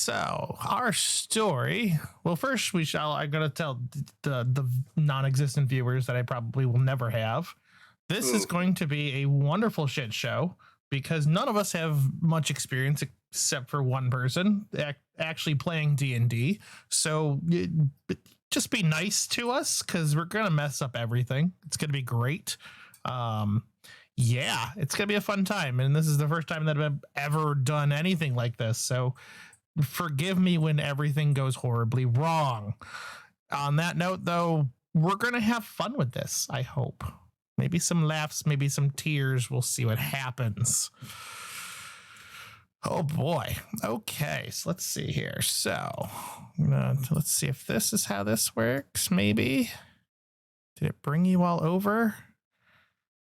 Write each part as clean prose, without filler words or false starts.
So our story. Well, first I'm going to tell the non-existent viewers that I probably will never have. This is going to be a wonderful shit show because none of us have much experience except for one person actually playing D&D. So just be nice to us because we're going to mess up everything. It's going to be great. Yeah, it's going to be a fun time. And this is the first time that I've ever done anything like this. So forgive me when everything goes horribly wrong. On that note, though, we're going to have fun with this, I hope. Maybe some laughs, maybe some tears. We'll see what happens. Oh, boy. Okay, so let's see here. So let's see if this is how this works, maybe. Did it bring you all over?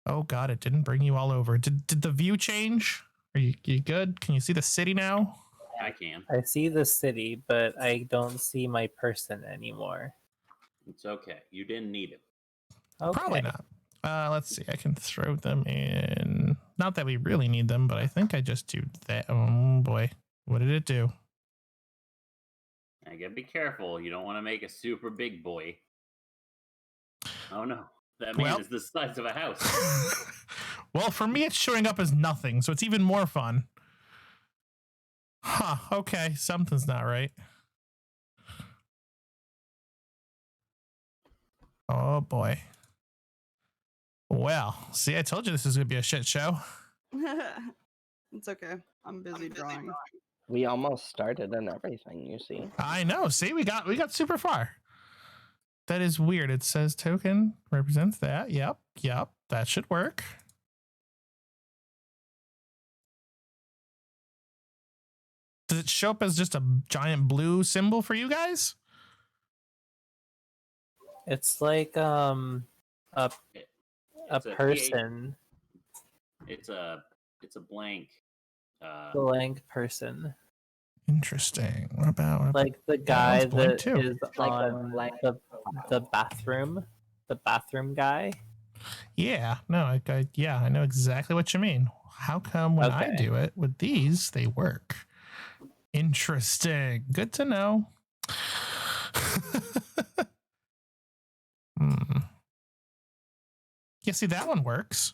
Oh, God, it didn't bring you all over. Did the view change? Are you good? Can you see the city now? I can. I see the city, but I don't see my person anymore. It's okay. You didn't need it. Okay. Probably not. Let's see. I can throw them in. Not that we really need them, but I think I just do that. Oh, boy. What did it do? I gotta be careful. You don't want to make a super big boy. Oh, no. That man is the size of a house. Well, for me, it's showing up as nothing, so it's even more fun. Huh. Okay. Something's not right. Oh, boy. Well, see, I told you this is going to be a shit show. It's okay. I'm busy drawing. We almost started and everything, you see. I know. See, we got super far. That is weird. It says token represents that. Yep. That should work. Does it show up as just a giant blue symbol for you guys? It's like a person. It's a blank. Blank person. Interesting. What about like the guy that too. is on the bathroom? The bathroom guy? Yeah. No, I know exactly what you mean. How come when I do it with these, they work? Interesting. Good to know. Yeah, see, that one works.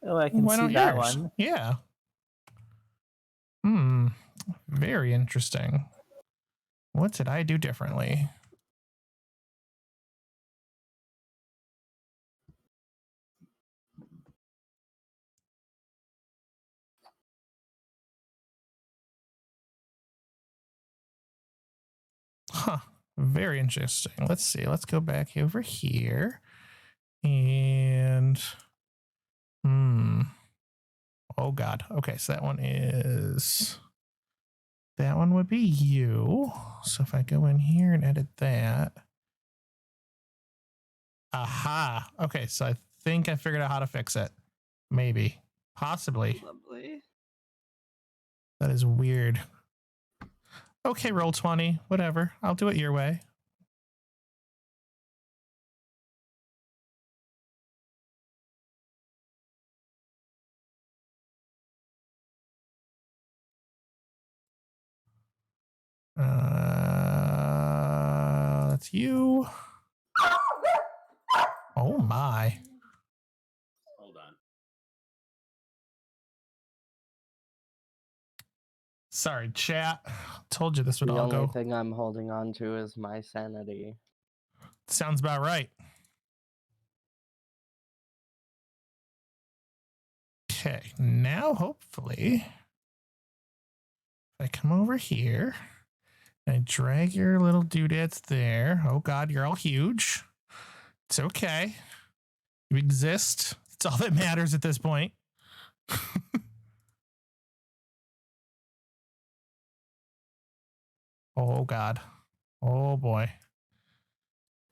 Oh, I can see that one. Yeah. Very interesting. What did I do differently? Huh. Very interesting. Let's see. Let's go back over here. And oh, God. Okay, so that one would be you. So if I go in here and edit that. Aha. Okay, so I think I figured out how to fix it. Maybe. Possibly. Lovely. That is weird. Okay, roll 20. Whatever. I'll do it your way. That's you. Oh my. Hold on. Sorry, chat. Told you this would all go. The only thing I'm holding on to is my sanity. Sounds about right. Okay, now hopefully, if I come over here, I drag your little doodads there. Oh God, you're all huge. It's okay. You exist. It's all that matters at this point. Oh God. Oh boy.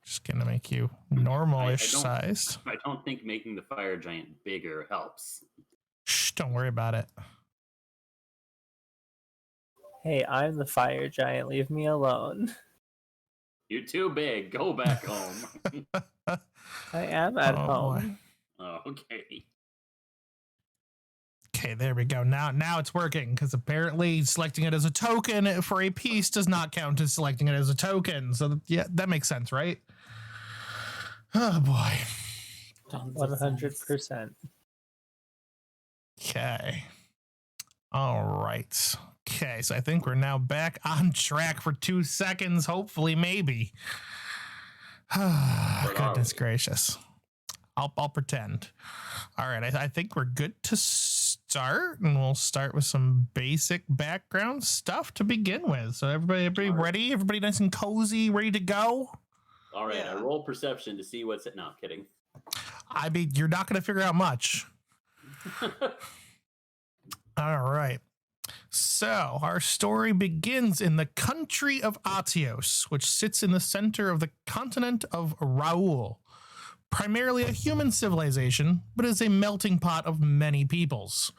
Just gonna make you normal-ish sized. I don't think making the fire giant bigger helps. Shh, don't worry about it. Hey, I'm the fire giant. Leave me alone. You're too big. Go back home. I am at home. Oh, okay. Okay, there we go. Now it's working because apparently selecting it as a token for a piece does not count as selecting it as a token. So yeah, that makes sense, right? Oh boy. 100%. Okay. All right. Okay, so I think we're now back on track for 2 seconds. Hopefully, maybe. Goodness gracious. I'll pretend. All right, I think we're good to start, and we'll start with some basic background stuff to begin with. So everybody ready? Everybody nice and cozy, ready to go? All right, Yeah. I roll perception to see what's it. No, I'm kidding. I mean, you're not going to figure out much. All right. So our story begins in the country of Atios, which sits in the center of the continent of Raul. Primarily a human civilization, but is a melting pot of many peoples.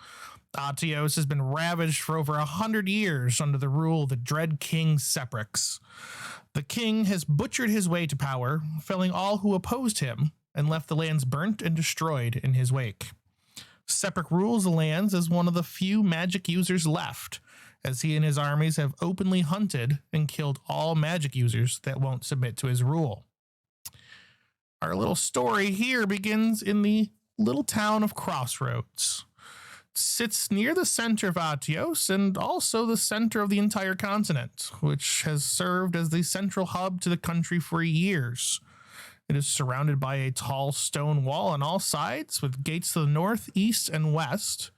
Atios has been ravaged for over 100 years under the rule of the dread king Ceprix. The king has butchered his way to power, felling all who opposed him, and left the lands burnt and destroyed in his wake. Ceprix rules the lands as one of the few magic users left, as he and his armies have openly hunted and killed all magic users that won't submit to his rule. Our little story here begins in the little town of Crossroads. It sits near the center of Atios and also the center of the entire continent, which has served as the central hub to the country for years. It is surrounded by a tall stone wall on all sides, with gates to the north, east, and west,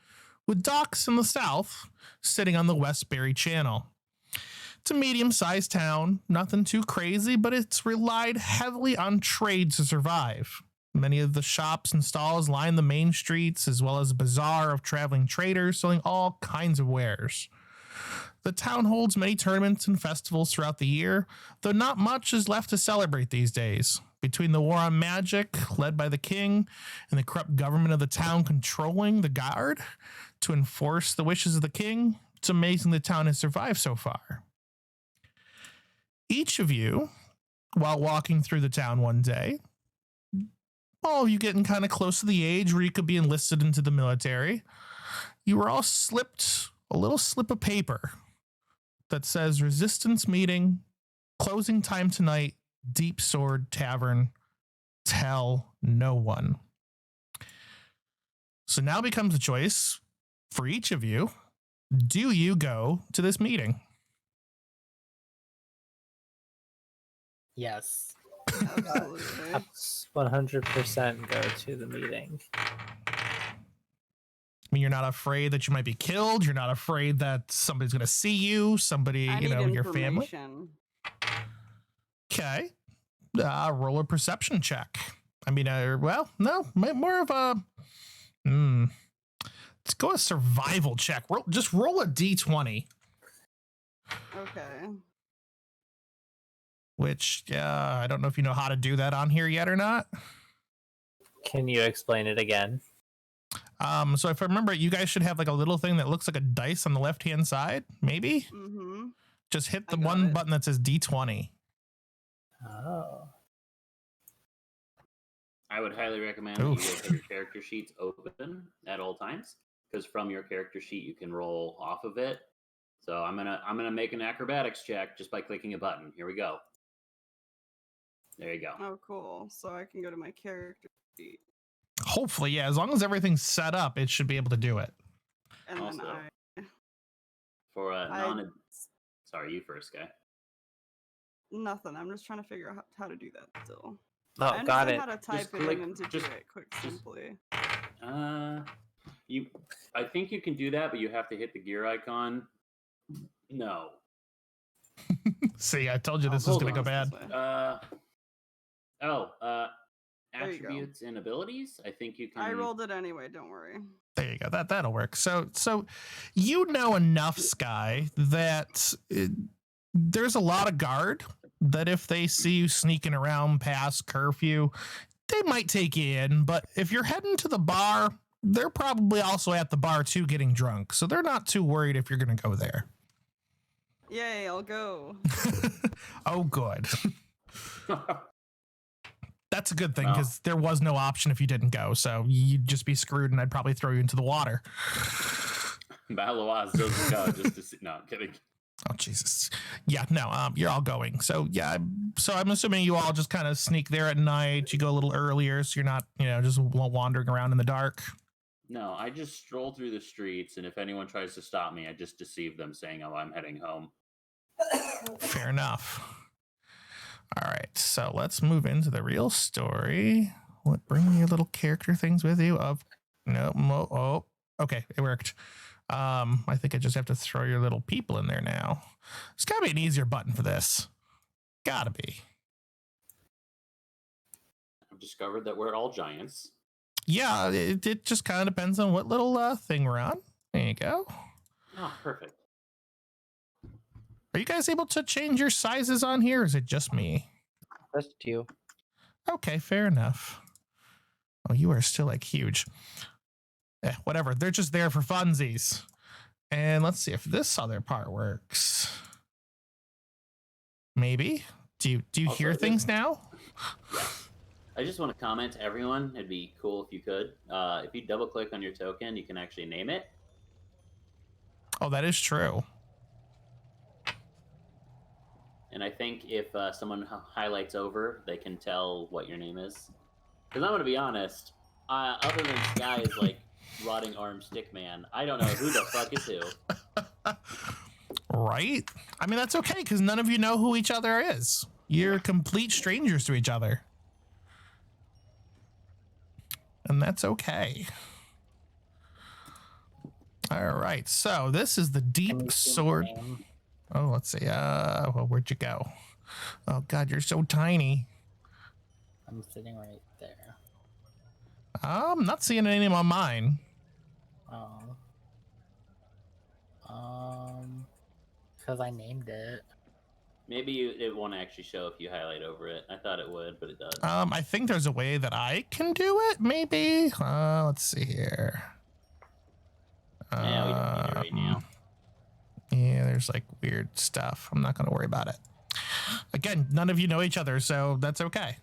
with docks in the south, sitting on the Westbury Channel. It's a medium-sized town, nothing too crazy, but it's relied heavily on trade to survive. Many of the shops and stalls line the main streets, as well as a bazaar of traveling traders selling all kinds of wares. The town holds many tournaments and festivals throughout the year, though not much is left to celebrate these days. Between the war on magic, led by the king, and the corrupt government of the town controlling the guard to enforce the wishes of the king, it's amazing the town has survived so far. Each of you, while walking through the town one day, all of you getting kind of close to the age where you could be enlisted into the military, you were all slipped a little slip of paper that says resistance meeting, closing time tonight, Deep Sword Tavern, tell no one. So now becomes a choice for each of you. Do you go to this meeting? Yes. Absolutely. 100% go to the meeting. I mean, you're not afraid that you might be killed. You're not afraid that somebody's going to see you, somebody, I you need know, your family. information. Okay. Roll a perception check. I mean, well, no, more of a, let's go a survival check. Just roll a D20. Okay. Which, I don't know if you know how to do that on here yet or not. Can you explain it again? So if I remember, you guys should have like a little thing that looks like a dice on the left-hand side, maybe? Mm-hmm. Just hit the I got one it. button that says D20. Oh. I would highly recommend that you Oof. guys have your character sheets open at all times, because from your character sheet you can roll off of it. So I'm gonna make an acrobatics check just by clicking a button. Here we go. There you go. Oh, cool. So I can go to my character sheet, Hopefully, yeah. As long as everything's set up, it should be able to do it. and Also, then For a I non, sorry, you first, guy. nothing. I'm just trying to figure out how to do that still. Oh, I got understand it. how to type it click- in and to just- do it quick, simply. I think you can do that, but you have to hit the gear icon. No. See, I told you this was hold going to go on. bad. There you go. Attributes and abilities. I think you can. I rolled it anyway. Don't worry. There you go. That'll work. So you know enough, Sky, that there's a lot of guard that if they see you sneaking around past curfew, they might take you in. But if you're heading to the bar, they're probably also at the bar too, getting drunk. So they're not too worried if you're going to go there. Yay! I'll go. Oh, good. That's a good thing Well. because there was no option if you didn't go. So you'd just be screwed and I'd probably throw you into the water. Balawas doesn't go just to see. No, I'm kidding. Oh, Jesus. Yeah, no, you're all going. So, yeah, so I'm assuming you all just kind of sneak there at night. You go a little earlier so you're not, just wandering around in the dark. No, I just stroll through the streets, and if anyone tries to stop me, I just deceive them saying, oh, I'm heading home. Fair enough. All right, so let's move into the real story. Bring your little character things with you. Okay, it worked. I think I just have to throw your little people in there now. There's gotta be an easier button for this. Gotta be. I've discovered that we're all giants. Yeah, it just kind of depends on what little thing we're on. There you go. Oh, perfect. Are you guys able to change your sizes on here, or is it just me? Just you. Okay, fair enough. Oh, you are still like huge. Whatever. They're just there for funsies. And let's see if this other part works. Maybe. Do you Also, hear things now? Yes. I just want to comment to everyone. It'd be cool if you could. If you double click on your token, you can actually name it. Oh, that is true. And I think if someone highlights over, they can tell what your name is. Because I'm going to be honest, other than Sky is like rotting arm stick man, I don't know who the fuck is who. Right? I mean, that's okay because none of you know who each other is. You're complete strangers to each other. And that's okay. All right. So this is the deep sword. Oh, let's see. Well, where'd you go? Oh God, you're so tiny. I'm sitting right there. I'm not seeing any name on mine. Oh. Because I named it. Maybe it won't actually show if you highlight over it. I thought it would, but it does. I think there's a way that I can do it. Maybe. Let's see here. Yeah, we don't need it right now. Yeah, there's like weird stuff. I'm not going to worry about it. Again, none of you know each other, so that's okay.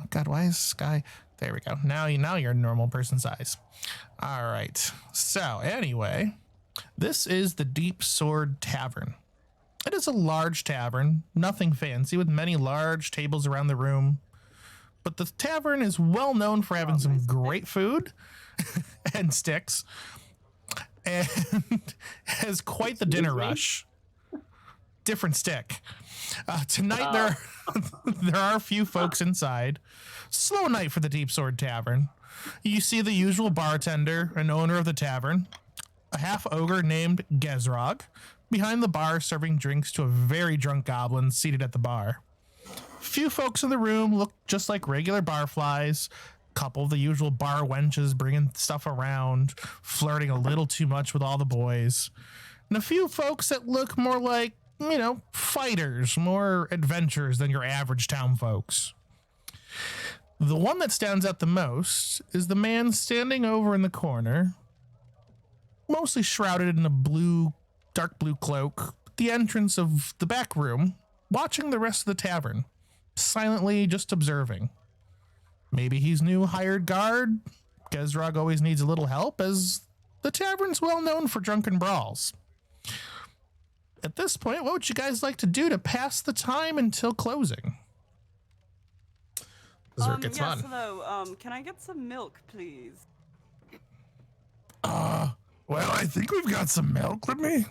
Oh God, why is Sky? There we go. Now you're normal person size. All right. So anyway, this is the Deep Sword Tavern. It is a large tavern, nothing fancy, with many large tables around the room. But the tavern is well known for having some great food and sticks, and has quite the dinner rush. Different stick. Tonight there are a few folks inside. Slow night for the Deep Sword Tavern. You see the usual bartender and owner of the tavern, a half ogre named Gezrog, behind the bar serving drinks to a very drunk goblin seated at the bar. Few folks in the room look just like regular barflies. Couple of the usual bar wenches bringing stuff around, flirting a little too much with all the boys. And a few folks that look more like, fighters, more adventurers than your average town folks. The one that stands out the most is the man standing over in the corner, mostly shrouded in a dark blue cloak, at the entrance of the back room, watching the rest of the tavern, silently just observing. Maybe he's new hired guard. Gezrog always needs a little help, as the tavern's well known for drunken brawls. At this point, what would you guys like to do to pass the time until closing? This is where it gets fun. Hello. Can I get some milk, please? Well, I think we've got some milk. Let me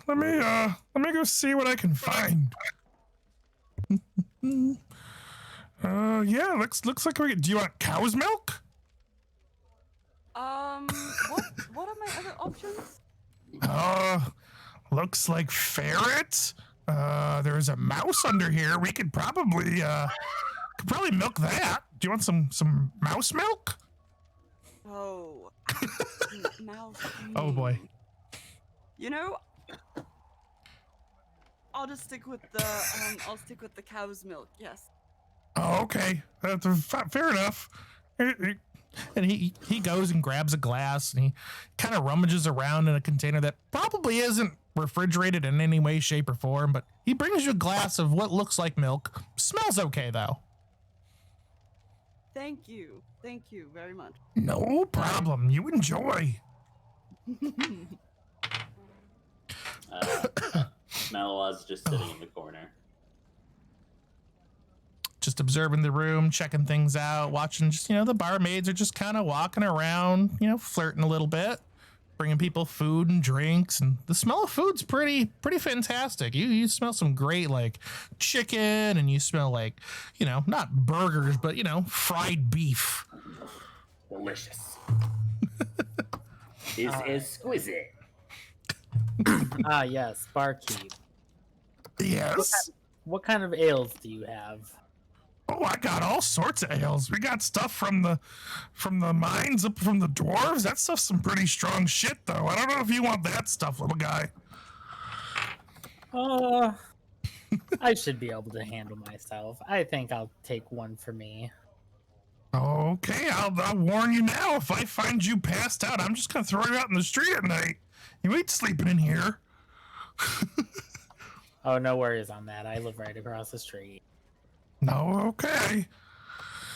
go see what I can find. Yeah, looks like do you want cow's milk? What are my other options? Looks like ferret. There's a mouse under here. We could probably milk that. Do you want some mouse milk? Oh, mouse. Oh boy. I'll just stick with the cow's milk. Yes. Oh, okay. That's fair enough. And he goes and grabs a glass and he kind of rummages around in a container that probably isn't refrigerated in any way, shape, or form, but he brings you a glass of what looks like milk. Smells okay though. Thank you. Thank you very much. No problem. You enjoy. Melawa's just sitting in the corner. Just observing the room, checking things out, watching just, the barmaids are just kind of walking around, flirting a little bit, bringing people food and drinks, and the smell of food's pretty fantastic. You smell some great like chicken, and you smell like, not burgers, but fried beef. Delicious. Is exquisite. Ah, yes, barkeep. Yes. What kind of ales do you have? Oh, I got all sorts of ales. We got stuff from the mines up from the dwarves. That stuff's some pretty strong shit, though. I don't know if you want that stuff, little guy. I should be able to handle myself. I think I'll take one for me. Okay, I'll warn you now. If I find you passed out, I'm just gonna throw you out in the street at night. You ain't sleeping in here. Oh, no worries on that. I live right across the street. No, okay.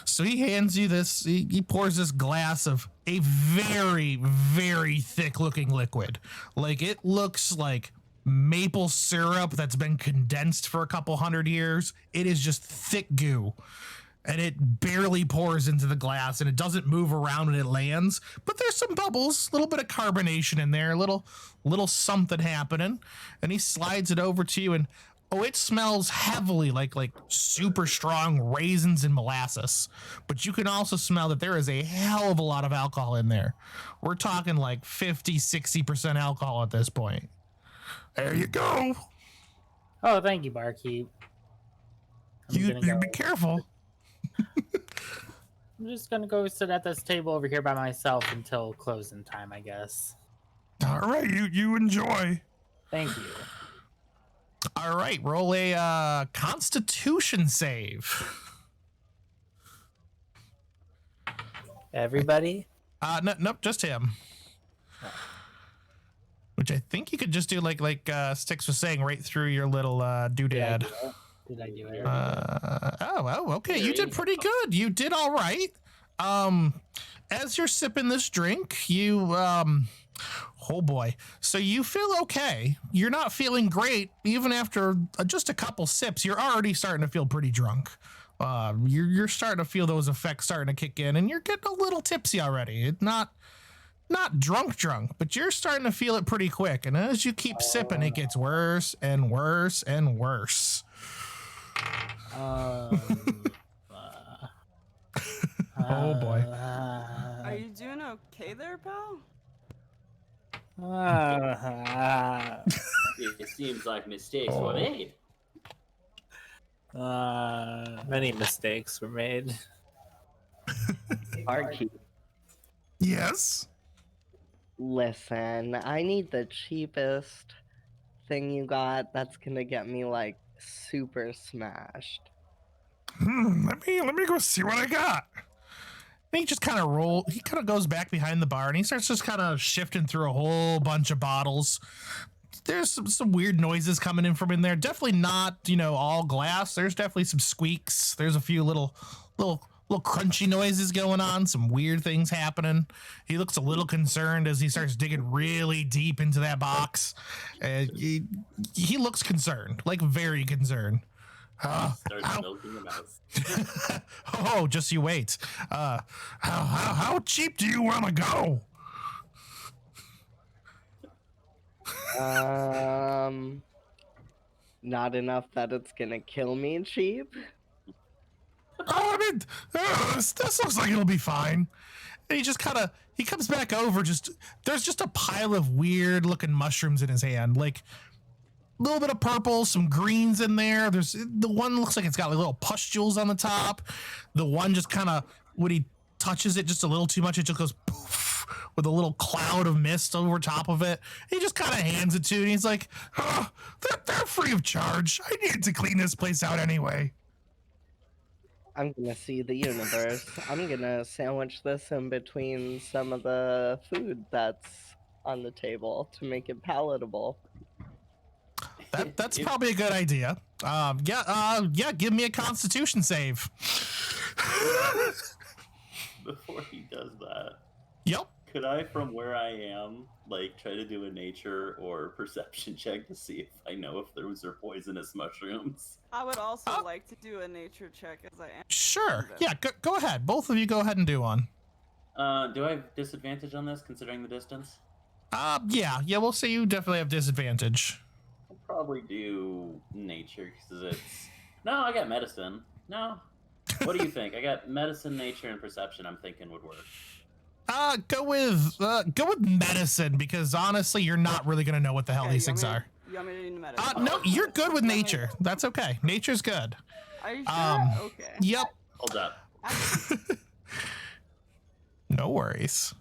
So he hands you this, he pours this glass of a very, very thick looking liquid. Like, it looks like maple syrup that's been condensed for a couple hundred years. It is just thick goo. And it barely pours into the glass, and it doesn't move around when it lands. But there's some bubbles, a little bit of carbonation in there, a little something happening. And he slides it over to you, and it smells heavily like super strong raisins and molasses. But you can also smell that there is a hell of a lot of alcohol in there. We're talking like 50-60% alcohol at this point. There you go. Oh, thank you, barkeep. You be careful. I'm just gonna go sit at this table over here by myself until closing time, I guess. All right, you enjoy. Thank you. All right, roll a Constitution save. Everybody? Nope, just him. Which I think you could just do like Styx was saying, right through your little doodad. Did I do it? Okay. You did pretty good. You did all right. As you're sipping this drink, you oh boy. So you feel okay. You're not feeling great even after just a couple sips. You're already starting to feel pretty drunk. You're starting to feel those effects starting to kick in, and you're getting a little tipsy already. It's not drunk, but you're starting to feel it pretty quick. And as you keep sipping, it gets worse and worse and worse. Oh boy. Are you doing okay there, pal? It seems like mistakes were made. Many mistakes were made. Barkeep, Yes. listen, I need the cheapest thing you got that's gonna get me like super smashed. Let me go see what I got. And he just kind of goes back behind the bar, and he starts just kind of shifting through a whole bunch of bottles. There's some weird noises coming in from in there. Definitely not, all glass. There's definitely some squeaks. There's a few little crunchy noises going on. Some weird things happening. He looks a little concerned as he starts digging really deep into that box. He looks concerned, like very concerned. Starts milking the mouse. Oh, just you wait. How cheap do you want to go? Not enough that it's gonna kill me cheap. This looks like it'll be fine. And he comes back over. There's just a pile of weird looking mushrooms in his hand, like a little bit of purple, some greens in there. There's the one looks like it's got like little pustules on the top. The one just kind of, when he touches it just a little too much, it just goes poof with a little cloud of mist over top of it. He just kind of hands it to you, and he's like, they're free of charge. I need to clean this place out anyway. I'm gonna see the universe. I'm gonna sandwich this in between some of the food that's on the table to make it palatable. That's probably a good idea. Yeah, give me a Constitution save. before he does that, Yep. could I, from where I am, like try to do a nature or perception check to see if I know if those are poisonous mushrooms? I would also Oh. like to do a nature check as I am. Sure. Yeah, go ahead. Both of you go ahead and do one. Do I have disadvantage on this considering the distance? Yeah, we'll say you definitely have disadvantage. I'll probably do nature because it's... No, I got medicine. No. What do you think? I got medicine, nature, and perception I'm thinking would work. Go with medicine, because honestly, you're not really gonna know what the hell these things are. You want me to do medicine? No, you're good with nature. That's okay. Nature's good. Are you sure? Okay. Yep. Hold up. No worries.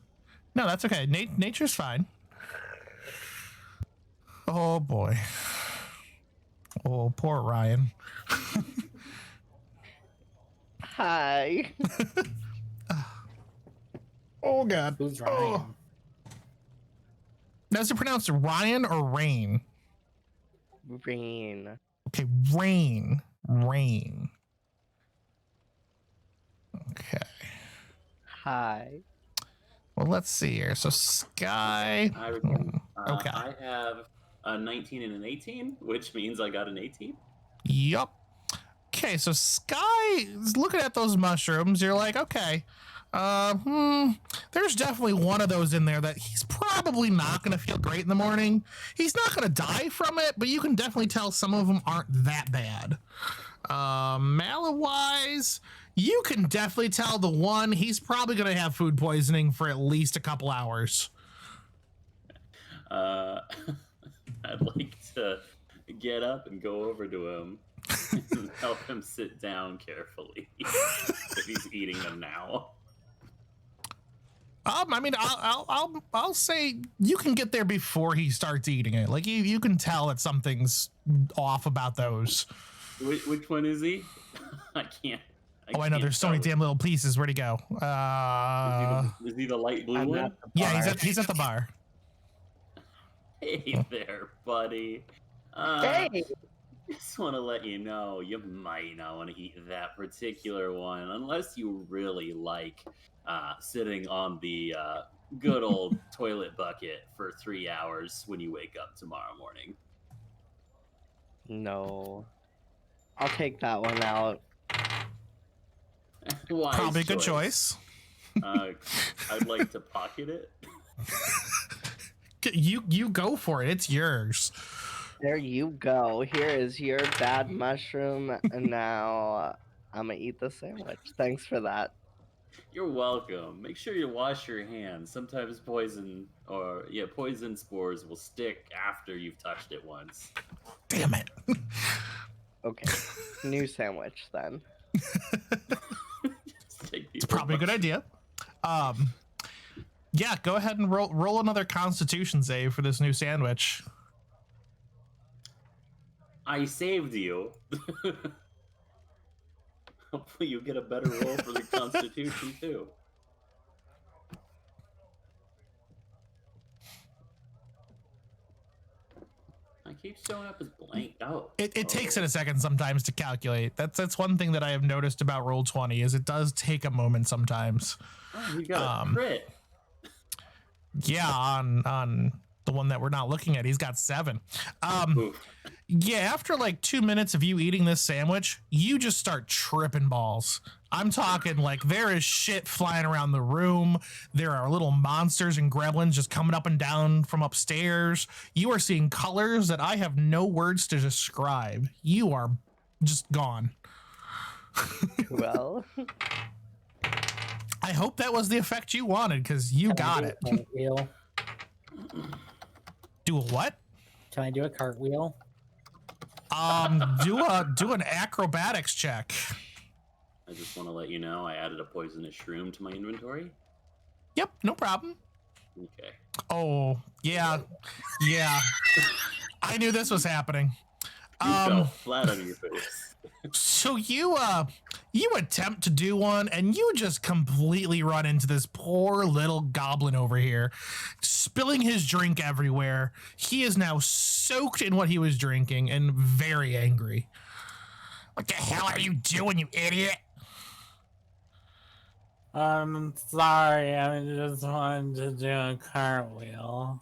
No, that's okay. Nature's fine. Oh boy. Oh, poor Ryan. Hi. Oh god. Who's Ryan? Now, is it pronounced Ryan or Rain? Rain. Okay, Rain. Okay. Hi. Well, let's see here. So Sky. Okay. I have a 19 and an 18, which means I got an 18. Yup. Okay, so Sky is looking at those mushrooms. You're like, okay, there's definitely one of those in there that he's probably not going to feel great in the morning. He's not going to die from it, but you can definitely tell some of them aren't that bad. Mallet-wise, you can definitely tell the one, he's probably going to have food poisoning for at least a couple hours. I'd like to get up and go over to him and help him sit down carefully if he's eating them now. I mean, I'll say you can get there before he starts eating it. Like you can tell that something's off about those. Which one is he? I can't. I know. There's so many damn little pieces. Where'd he go? Is he the light blue one? Yeah, he's at the bar. Hey there, buddy. Hey. Just want to let you know you might not want to eat that particular one unless you really like sitting on the good old toilet bucket for 3 hours when you wake up tomorrow morning. No. I'll take that one out. Wise Probably a good choice. I'd like to pocket it. You go for it. It's yours. There you go. Here is your bad mushroom, and now I'm gonna eat the sandwich. Thanks for that. You're welcome. Make sure you wash your hands. Sometimes poison spores will stick after you've touched it once. Damn it. Okay. New sandwich then. It's probably a good idea. Yeah, go ahead and roll another Constitution save for this new sandwich. I saved you. Hopefully you get a better roll for the Constitution too. I keep showing up as blank. It takes it a second sometimes to calculate. That's one thing that I have noticed about Roll20 is it does take a moment sometimes. Oh, you got a crit. Yeah, on the one that we're not looking at, he's got 7. Yeah, after like 2 minutes of you eating this sandwich, you just start tripping balls. I'm talking like there is shit flying around the room. There are little monsters and gremlins just coming up and down from upstairs. You are seeing colors that I have no words to describe. You are just gone. Well, I hope that was the effect you wanted because you got it. Cartwheel? Do a what? Can I do a cartwheel? Do an acrobatics check. I just want to let you know I added a poisonous shroom to my inventory. Yep, no problem. Okay. Oh, yeah. I knew this was happening. You fell flat on your face. So you attempt to do one and you just completely run into this poor little goblin over here, spilling his drink everywhere. He is now soaked in what he was drinking and very angry. What the hell are you doing, you idiot? I'm sorry, I just wanted to do a cartwheel.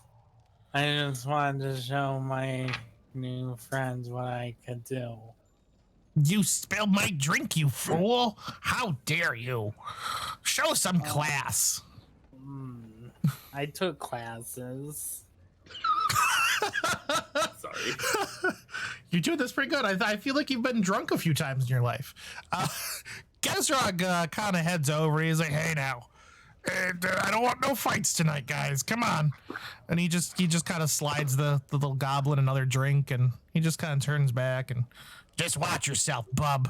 I just wanted to show my new friends what I could do. You spilled my drink, you fool! How dare you? Show some class. I took classes. Sorry. You're doing this pretty good. I feel like you've been drunk a few times in your life. Gezrog kind of heads over. He's like, "Hey now, I don't want no fights tonight, guys. Come on." And he just kind of slides the little goblin another drink, and he just kind of turns back and just watch yourself, bub.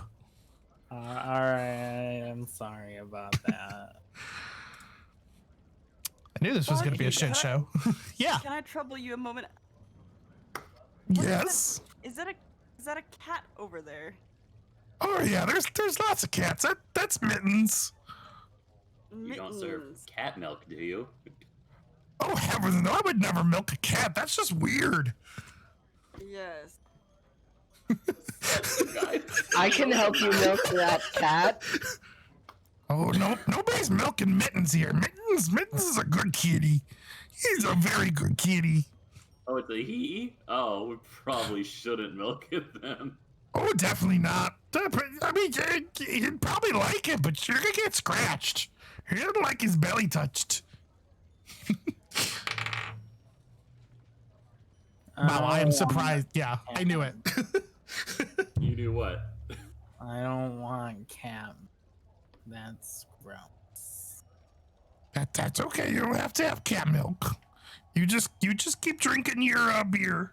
All right, I'm sorry about that. I knew this was going to be a Barkeep, shit show. Yeah. Can I trouble you a moment? Yes. Is that a cat over there? Oh yeah. There's lots of cats. That's Mittens. You don't serve Mittens. cat milk, do you? Oh heavens, no! I would never milk a cat. That's just weird. Yes. I can help you milk that cat. Oh no! Nobody's milking Mittens here. Mittens is a good kitty. He's a very good kitty. Oh, it's a he? Oh, we probably shouldn't milk it then. Oh, definitely not. I mean, he'd probably like it, but you're gonna get scratched. He doesn't like his belly touched. Wow, I am surprised. Yeah, I knew it. You do what? I don't want cat. That's gross. That's okay. You don't have to have cat milk. You just keep drinking your beer.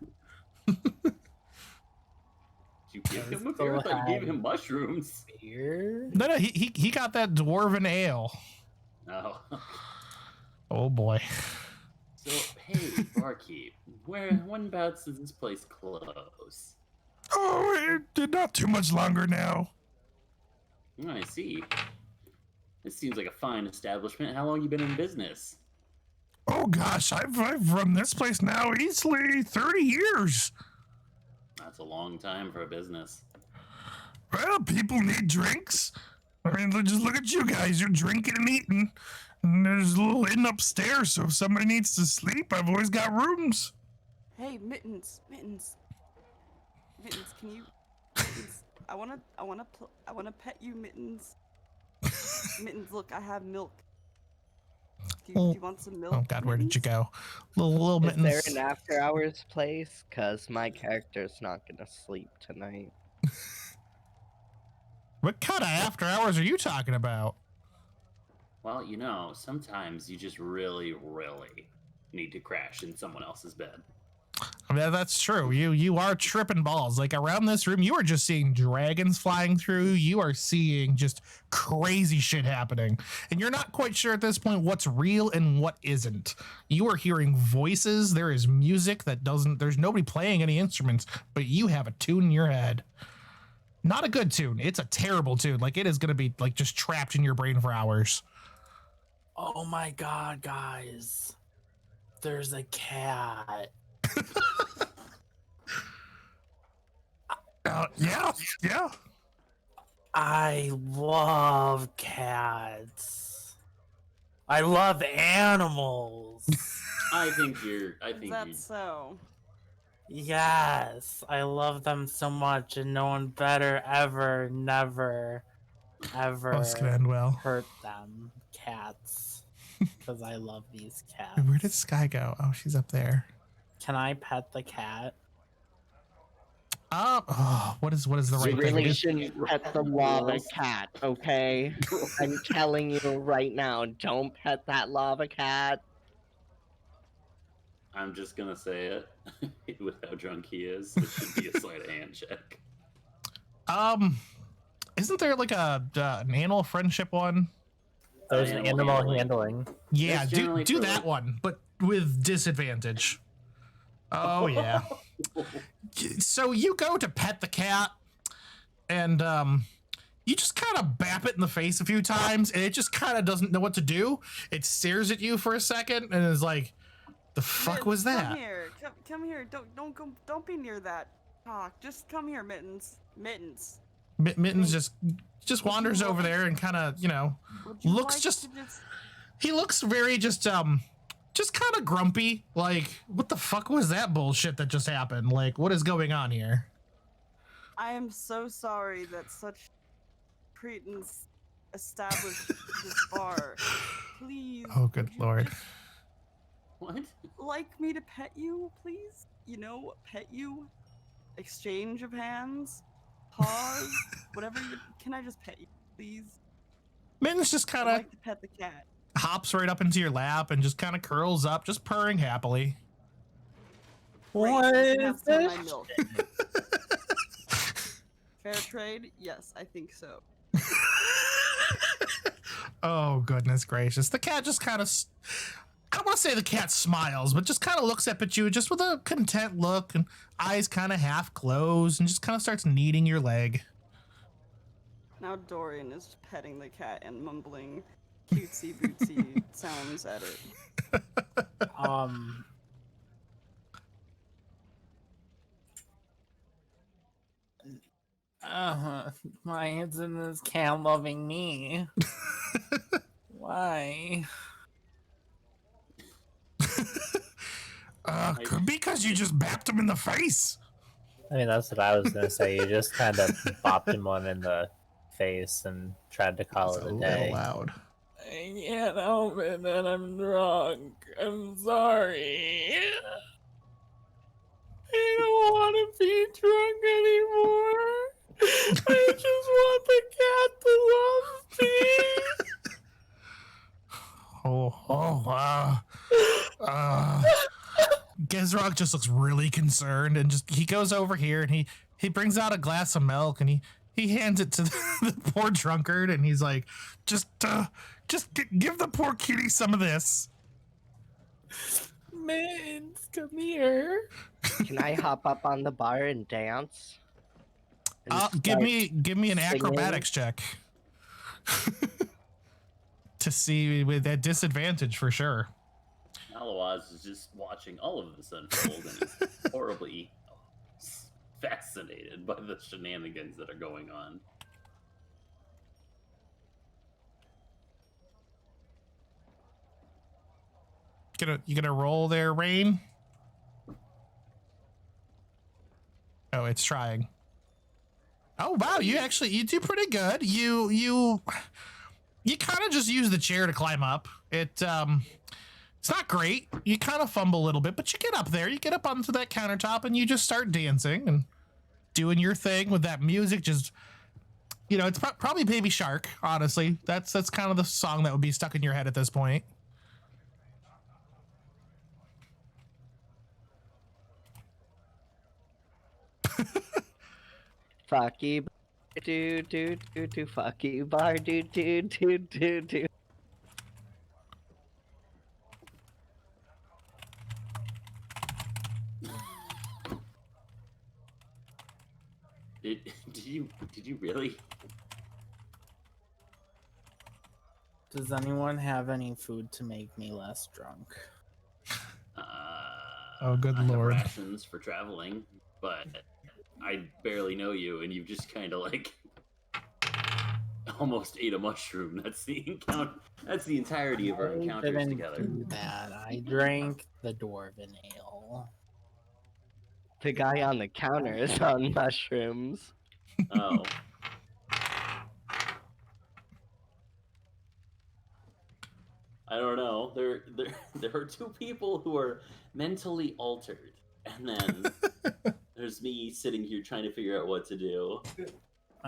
You give him a beer? I thought you gave him mushrooms. Beer? No, he got that dwarven ale. Oh. Oh boy. So, hey, barkeep, when bouts does this place close? Oh, not too much longer now. Oh, I see. This seems like a fine establishment. How long you been in business? Oh gosh, I've run this place now easily 30 years. That's a long time for a business. Well, people need drinks. I mean, just look at you guys. You're drinking and eating. And there's a little inn upstairs, so if somebody needs to sleep, I've always got rooms. Hey, Mittens, can you? Mittens, I wanna pet you, Mittens. Mittens, look, I have milk. Do you want some milk? Oh God, where did you Mittens? go? Little Is there Mittens. an after hours place? Cause my character's not gonna sleep tonight. What kind of after hours are you talking about? Well, you know, sometimes you just really, really need to crash in someone else's bed. I mean, that's true. You are tripping balls. Like around this room, you are just seeing dragons flying through. You are seeing just crazy shit happening. And you're not quite sure at this point what's real and what isn't. You are hearing voices. There is music that there's nobody playing any instruments, but you have a tune in your head. Not a good tune. It's a terrible tune. Like it is going to be like just trapped in your brain for hours. Oh my god, guys. There's a cat. Yeah. I love cats. I love animals. Is that so? Yes, I love them so much, and no one better ever, never, ever Oh, this could end well. hurt them. Cats. Because I love these cats. Where did Sky go? Oh, she's up there. Can I pet the cat? What is the right You thing? really shouldn't pet the lava cat, okay? I'm telling you right now, don't pet that lava cat. I'm just gonna say it. With how drunk he is, it should be a sleight of hand check. Isn't there like an animal friendship one? There's Animal animal handling. handling. Yeah, It's do generally for, that like- one, but with disadvantage. Oh yeah. So you go to pet the cat, and you just kind of bap it in the face a few times, and it just kind of doesn't know what to do. It stares at you for a second, and is like, "The fuck was Come that?" here, come here. Don't be near that cock. Just come here, Mittens. Mittens just Would wanders you over like- there and kind of, Would you looks like just- to just he looks very just kind of grumpy. Like, what the fuck was that bullshit that just happened? Like, what is going on here? I am so sorry that such cretins established this bar. Please. Oh, good would you lord. just What? like me to pet you, please? You know, pet you. Exchange of hands. Pause. Whatever you. Can I just pet you, please? Mittens just I'd kind of like to pet the cat. hops right up into your lap and just kind of curls up, just purring happily. Great, What you can have is some of my this? milk. Fair trade? Yes, I think so. Oh, goodness gracious. The cat just kind of, I don't want to say the cat smiles, but just kind of looks up at you just with a content look and eyes kind of half closed and just kind of starts kneading your leg. Now Dorian is petting the cat and mumbling cutesy bootsy sounds at it. Why isn't this cat loving me? Why? Because you just bapped him in the face. I mean, that's what I was gonna say. You just kind of bopped him one in the face and tried to call it a day. Loud. I can't help it that I'm drunk. I'm sorry. I don't want to be drunk anymore. I just want the cat to love me. Gizrock just looks really concerned and he goes over here and he brings out a glass of milk and he hands it to the poor drunkard and he's like, give the poor cutie some of this. Mittens, come here. Can I hop up on the bar and dance? And Give start me an singing? acrobatics check. To see with that disadvantage for sure. Alawaz is just watching all of this unfold and is horribly fascinated by the shenanigans that are going on. You gonna roll there, Rain? Oh, it's trying. Oh wow, you do pretty good. You kind of just use the chair to climb up. It's not great. You kind of fumble a little bit, but you get up there. You get up onto that countertop and you just start dancing and doing your thing with that music. Just, it's probably Baby Shark. Honestly, that's kind of the song that would be stuck in your head at this point. Fuck you, do do do do. Fuck you, bar do do do do do. Did you really? Does anyone have any food to make me less drunk? Oh, good I have lord. rations for traveling, but I barely know you, and you've just kind of like almost ate a mushroom. That's the encounter. That's the entirety of our I encounters didn't together. do that. I drank the dwarven ale. The guy on the counter is on mushrooms. Oh. I don't know. There are two people who are mentally altered, and then there's me sitting here trying to figure out what to do.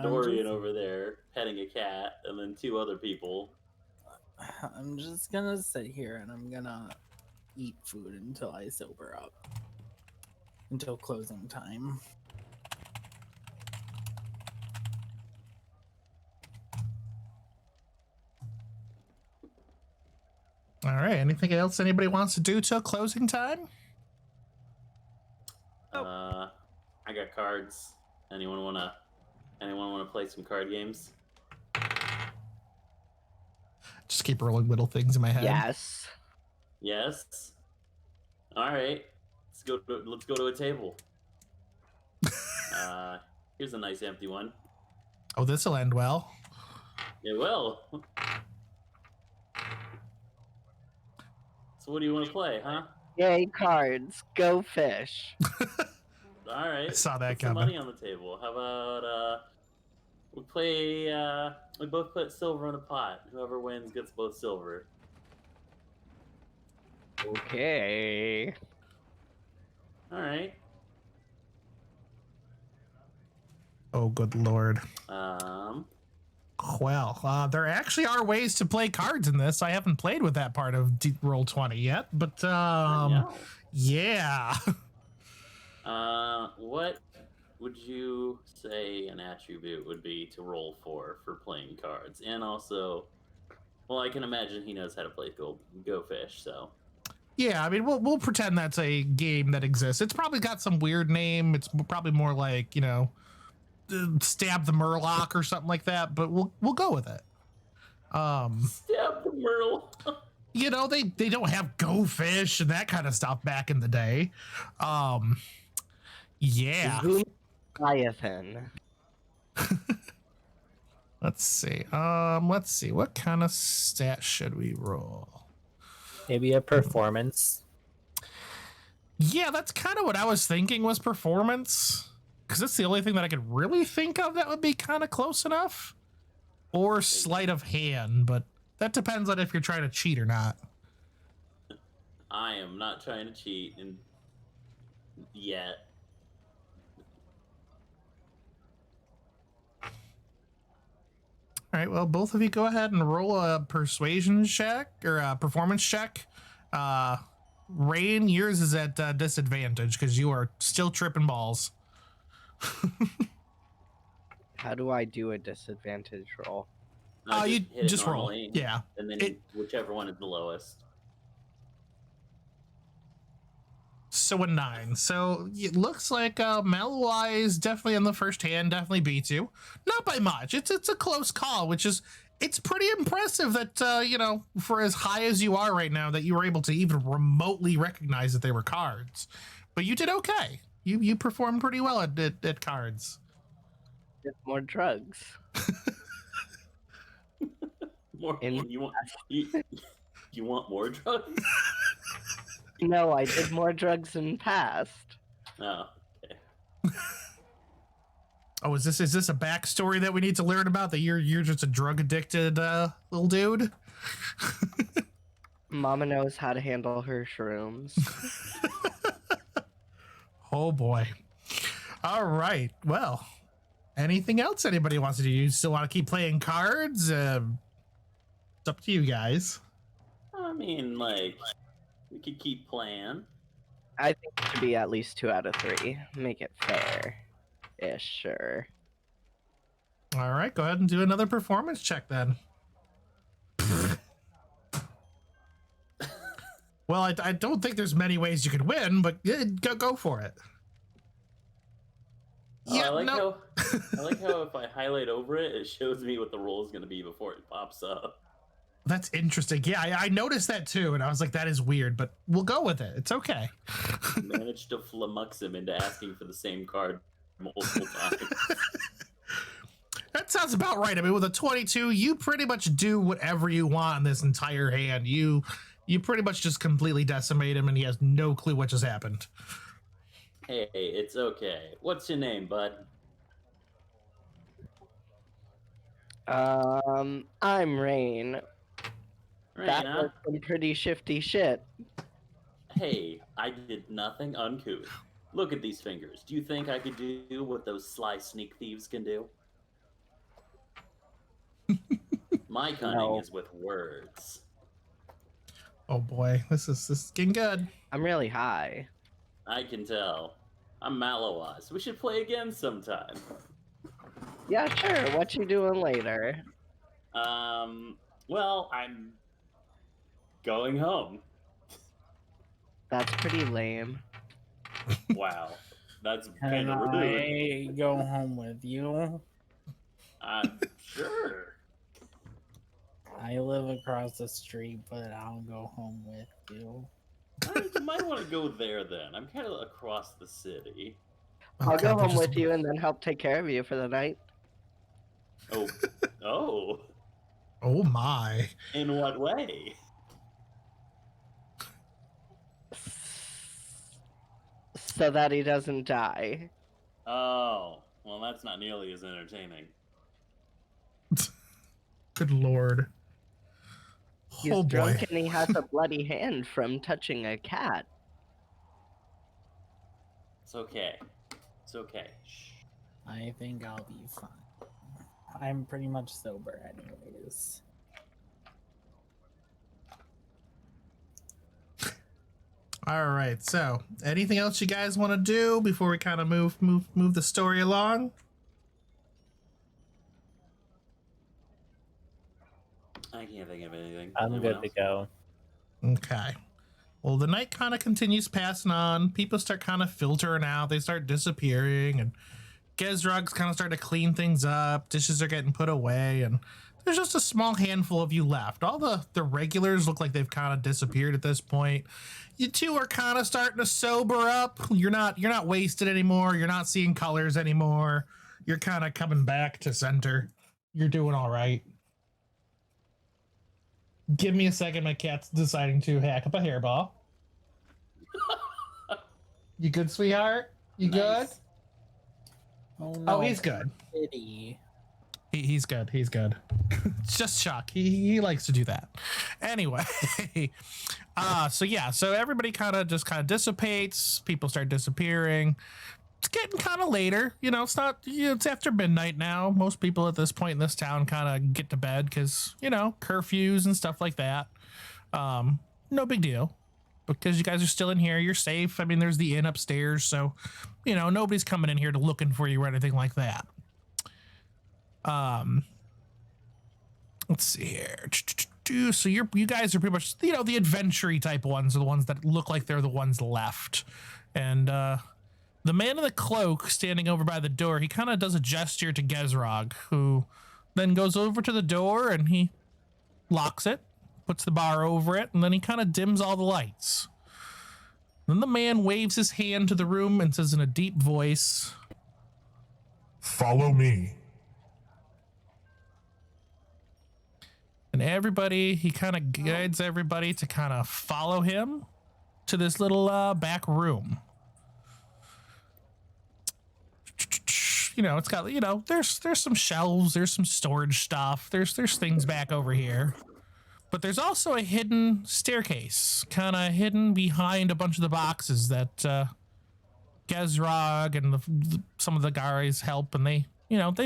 Dorian over there petting a cat, and then two other people. I'm just gonna sit here and I'm gonna eat food until I sober up. Until closing time. All right. Anything else anybody wants to do till closing time? I got cards. Anyone wanna play some card games? Just keep rolling little things in my head. Yes. Yes. All right. Let's go to a table. Here's a nice empty one. Oh, this'll end well. It will. So what do you want to play, huh? Yay, cards. Go fish. All right. I saw that put some coming. money on the table. How about we play? We both put silver in a pot. Whoever wins gets both silver. Okay. All right. Oh, good lord. Well, there actually are ways to play cards in this. I haven't played with that part of Roll20 yet, but yeah. What would you say an attribute would be to roll for playing cards? And also, well, I can imagine he knows how to play Go Fish, so. Yeah, I mean, we'll pretend that's a game that exists. It's probably got some weird name. It's probably more like, you know, Stab the Murloc or something like that, but we'll go with it. Stab the Murloc. You know, they don't have Go Fish and that kind of stuff back in the day. Yeah. Leviathan. Let's see. What kind of stat should we roll? Maybe a performance. Yeah, that's kind of what I was thinking was performance. Because that's the only thing that I could really think of that would be kind of close enough. Or sleight of hand, but that depends on if you're trying to cheat or not. I am not trying to cheat yet. All right, well, both of you go ahead and roll a persuasion check or a performance check. Rain, yours is at disadvantage because you are still tripping balls. How do I do a disadvantage roll? No, You hit it just roll. normally, Yeah. And then whichever one is the lowest. So a 9. So it looks like Malloy is definitely in the first hand, definitely beats you. Not by much. It's a close call, which is it's pretty impressive that you know, for as high as you are right now, that you were able to even remotely recognize that they were cards. But you did okay. You performed pretty well at cards. Get more drugs. More you want more drugs? No, I did more drugs in past. Oh, okay. Oh, is this a backstory that we need to learn about? That you're just a drug addicted little dude? Mama knows how to handle her shrooms. Oh boy. All right. Well, anything else anybody wants to do? You still want to keep playing cards? It's up to you guys. I mean, like, we could keep playing. I think it should be at least 2 out of 3. Make it fair-ish, sure. All right, go ahead and do another performance check then. Well, I don't think there's many ways you could win, but go for it. I like how if I highlight over it, it shows me what the roll is going to be before it pops up. That's interesting. Yeah, I noticed that too, and I was like, that is weird, but we'll go with it. It's okay. Managed to flummox him into asking for the same card multiple times. That sounds about right. I mean, with a 22, you pretty much do whatever you want in this entire hand. You pretty much just completely decimate him, and he has no clue what just happened. Hey, it's okay. What's your name, bud? I'm Rain. That Raina? was some pretty shifty shit. Hey, I did nothing uncouth. Look at these fingers. Do you think I could do what those sly sneak thieves can do? My cunning is with words. Oh boy, this is getting good. I'm really high. I can tell. I'm Mallowas. We should play again sometime. Yeah, sure. What you doing later? Well, I'm going home. That's pretty lame. Wow. That's Can kind of rude. I go home with you? Sure. I live across the street, but I'll go home with you. You might want to go there then. I'm kind of across the city. I'll Okay, go they're home just- with you and then help take care of you for the night. Oh. Oh. Oh my. In what way? So that he doesn't die. Oh. Well, that's not nearly as entertaining. Good Lord. He's Oh boy. drunk and he has a bloody hand from touching a cat. It's okay. It's okay. Shh. I think I'll be fine. I'm pretty much sober, anyways. All right. So, anything else you guys want to do before we kind of move the story along? I can't think of anything. I'm Anyone good to else? go. Okay. Well, the night kind of continues passing on. People start kind of filtering out. They start disappearing, and Gezrog's kind of starting to clean things up. Dishes are getting put away, and there's just a small handful of you left. All the regulars look like they've kind of disappeared at this point. You two are kind of starting to sober up. You're not wasted anymore. You're not seeing colors anymore. You're kind of coming back to center. You're doing all right. Give me a second. My cat's deciding to hack up a hairball. You good, sweetheart? You good? Nice. Oh, no. Oh, he's good. Pity. He's good. He's good. It's just shock. He likes to do that. Anyway, so everybody kind of dissipates. People start disappearing. It's getting kind of later. It's not. It's after midnight now. Most people at this point in this town kind of get to bed because curfews and stuff like that. No big deal. Because you guys are still in here, you're safe. I mean, there's the inn upstairs, so nobody's coming in here to looking for you or anything like that. Let's see here. So you guys are pretty much the adventure-y type ones are the ones that look like they're the ones left. And the man in the cloak standing over by the door, he kind of does a gesture to Gezrog, who then goes over to the door and he locks it, puts the bar over it, and then he kind of dims all the lights. Then the man waves his hand to the room and says in a deep voice, "Follow me." And he kind of guides everybody to kind of follow him to this little back room. It's got, there's some shelves, there's some storage stuff, there's things back over here. But there's also a hidden staircase, kind of hidden behind a bunch of the boxes that Gezrog and some of the guys help, and they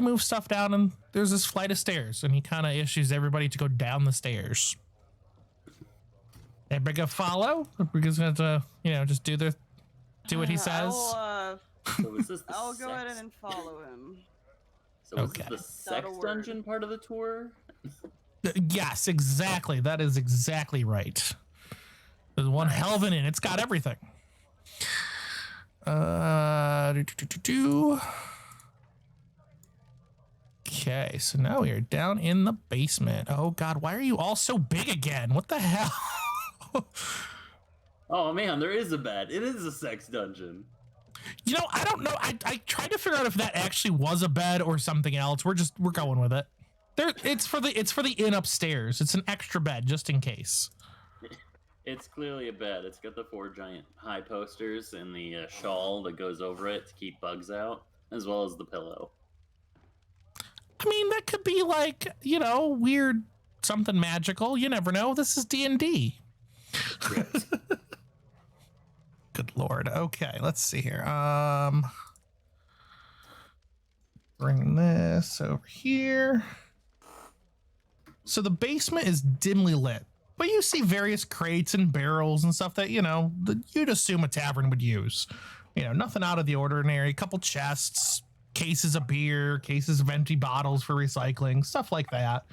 move stuff down, and there's this flight of stairs, and he kind of issues everybody to go down the stairs. Everybody gonna follow? We're just gonna just do what he says. So is this the I'll go ahead sex- and follow him. So is Okay. this the Not a sex word. dungeon part of the tour? Yes, exactly. That is exactly right. There's one hell of an inn. It's got everything. Okay, so now we are down in the basement. Oh God, why are you all so big again? What the hell? Oh man, there is a bed. It is a sex dungeon. I don't know. I tried to figure out if that actually was a bed or something else. We're going with it. It's for the inn upstairs. It's an extra bed just in case. It's clearly a bed. It's got the 4 giant high posters and the shawl that goes over it to keep bugs out, as well as the pillow. I mean, that could be like, weird something magical. You never know. This is DnD. Good Lord. Okay, let's see here. Bring this over here. So the basement is dimly lit, but you see various crates and barrels and stuff that, you'd assume a tavern would use. Nothing out of the ordinary. A couple chests, cases of beer, cases of empty bottles for recycling, stuff like that.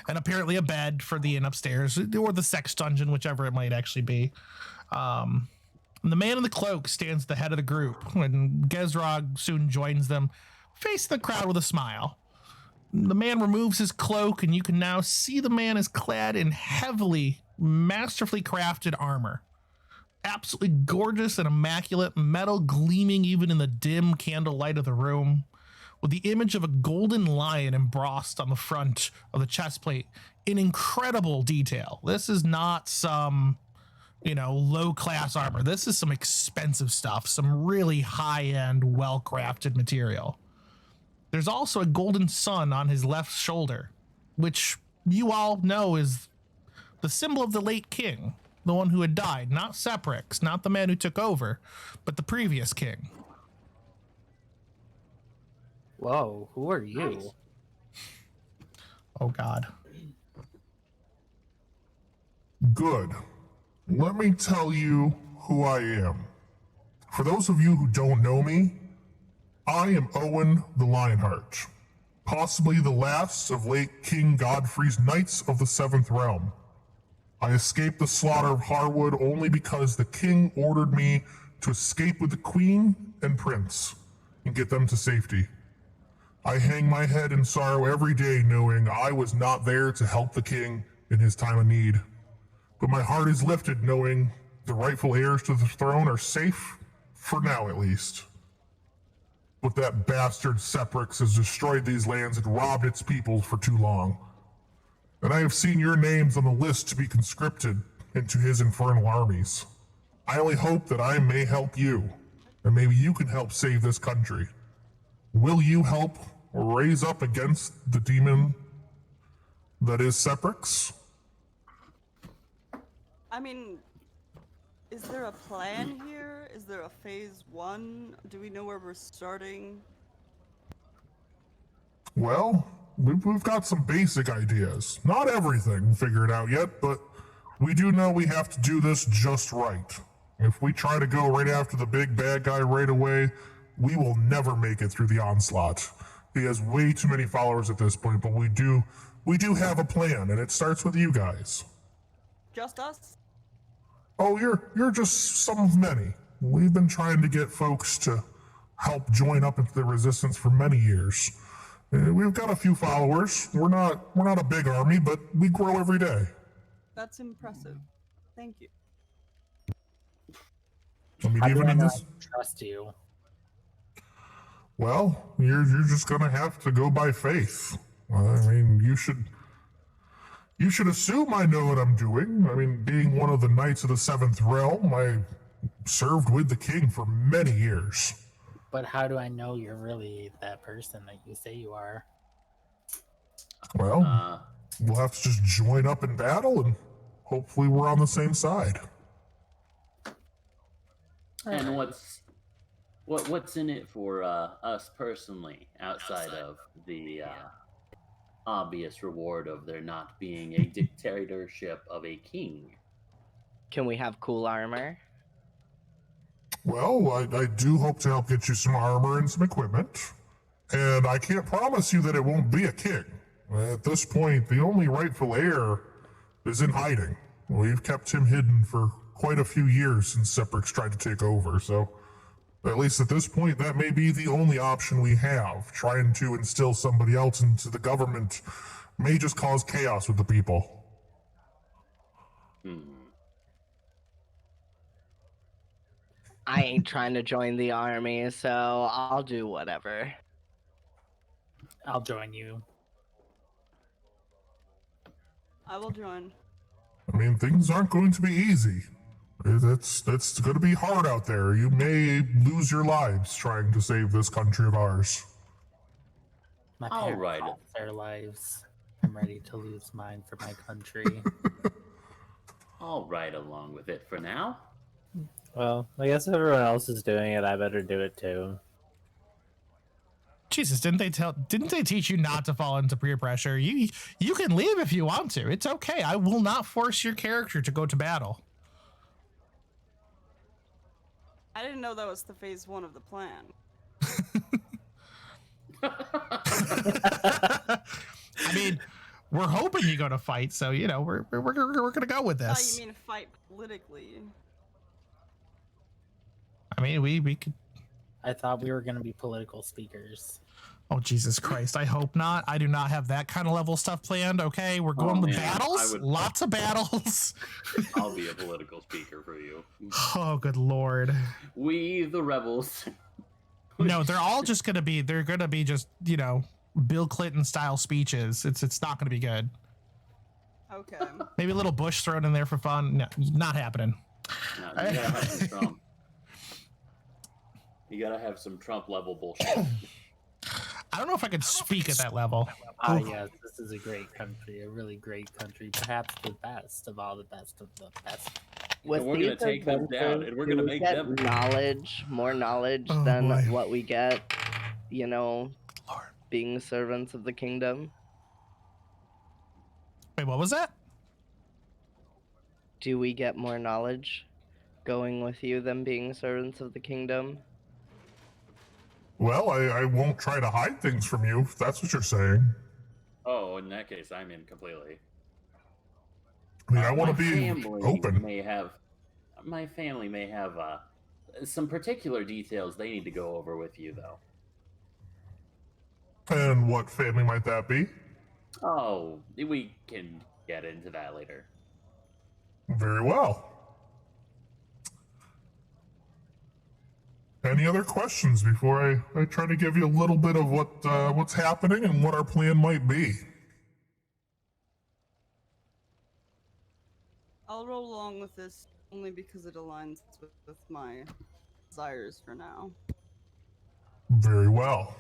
And apparently a bed for the inn upstairs, or the sex dungeon, whichever it might actually be. The man in the cloak stands at the head of the group, and Gezrog soon joins them, facing the crowd with a smile. The man removes his cloak, and you can now see the man is clad in heavily, masterfully crafted armor. Absolutely gorgeous and immaculate, metal gleaming even in the dim candle light of the room. with the image of a golden lion embossed on the front of the chest plate in incredible detail. This is not some, low class armor. This is some expensive stuff, some really high end, well crafted material. There's also a golden sun on his left shoulder, which you all know is the symbol of the late king, the one who had died, not Ceprix, not the man who took over, but the previous king. Whoa, who are you? Nice. Oh, God. Good. Let me tell you who I am. For those of you who don't know me, I am Owen the Lionheart, possibly the last of late King Godfrey's Knights of the Seventh Realm. I escaped the slaughter of Harwood only because the king ordered me to escape with the queen and prince and get them to safety. I hang my head in sorrow every day knowing I was not there to help the king in his time of need. But my heart is lifted knowing the rightful heirs to the throne are safe, for now at least. But that bastard Ceprix has destroyed these lands and robbed its people for too long. And I have seen your names on the list to be conscripted into his infernal armies. I only hope that I may help you, and maybe you can help save this country. Will you help raise up against the demon that is Ceprix? I mean, is there a plan here? Is there a phase 1? Do we know where we're starting? Well, we've got some basic ideas. Not everything figured out yet, but we do know we have to do this just right. If we try to go right after the big bad guy right away, we will never make it through the onslaught. He has way too many followers at this point, but we do have a plan, and it starts with you guys. Just us? Oh, you're just some of many. We've been trying to get folks to help join up into the resistance for many years. We've got a few followers. We're not a big army, but we grow every day. That's impressive. Thank you. I mean, How do even I in not this, trust you? well, you're just gonna have to go by faith. I mean, you should assume I know what I'm doing. I mean, being one of the Knights of the Seventh Realm, I served with the king for many years. But how do I know you're really that person that you say you are? Well, we'll have to just join up in battle, and hopefully we're on the same side. And what's in it for us personally, outside of the obvious reward of there not being a dictatorship of a king? Can we have cool armor? Well, I do hope to help get you some armor and some equipment. And I can't promise you that it won't be a king. At this point, the only rightful heir is in hiding. We've kept him hidden for quite a few years since Ceprix tried to take over, so at least at this point, that may be the only option we have. Trying to instill somebody else into the government may just cause chaos with the people. I ain't trying to join the army, so I'll do whatever. I'll join you. I will join. I mean, things aren't going to be easy. That's going to be hard out there. You may lose your lives trying to save this country of ours. My All parents right. lost their lives. I'm ready to lose mine for my country. I'll ride along with it for now. Well, I guess if everyone else is doing it, I better do it too. Jesus, didn't they teach you not to fall into peer pressure? You can leave if you want to. It's okay. I will not force your character to go to battle. I didn't know that was the phase 1 of the plan. I mean, we're hoping you go to fight, so we're gonna go with Oh, this. you mean fight politically? I mean, we could. I thought we were going to be political speakers. Oh, Jesus Christ. I hope not. I do not have that kind of level stuff planned. Okay, we're going with man, battles. I would- Lots of battles. I'll be a political speaker for you. Oh, good Lord. We, the rebels, No, they're all just gonna be. They're gonna be just Bill Clinton style speeches. It's not gonna be good. Okay. Maybe a little Bush thrown in there for fun. No, not happening. No, you gotta have some Trump. You gotta have some Trump level bullshit. I don't know if I could speak at that level. Ah, yes, this is a great country, a really great country, perhaps the best of all the best of the best. With we're gonna these take them down, adventures, and we're do gonna we make get them. more knowledge Oh, than boy. what we get, Lord. being servants of the kingdom. Wait, what was that? Do we get more knowledge going with you than being servants of the kingdom? Well, I won't try to hide things from you, if that's what you're saying. Oh, in that case, I'm in completely. I mean, I want My to be family open. My family may have some particular details they need to go over with you, though. And what family might that be? Oh, we can get into that later. Very well. Any other questions before I try to give you a little bit of what's happening and what our plan might be? I'll roll along with this only because it aligns with my desires for now. Very well.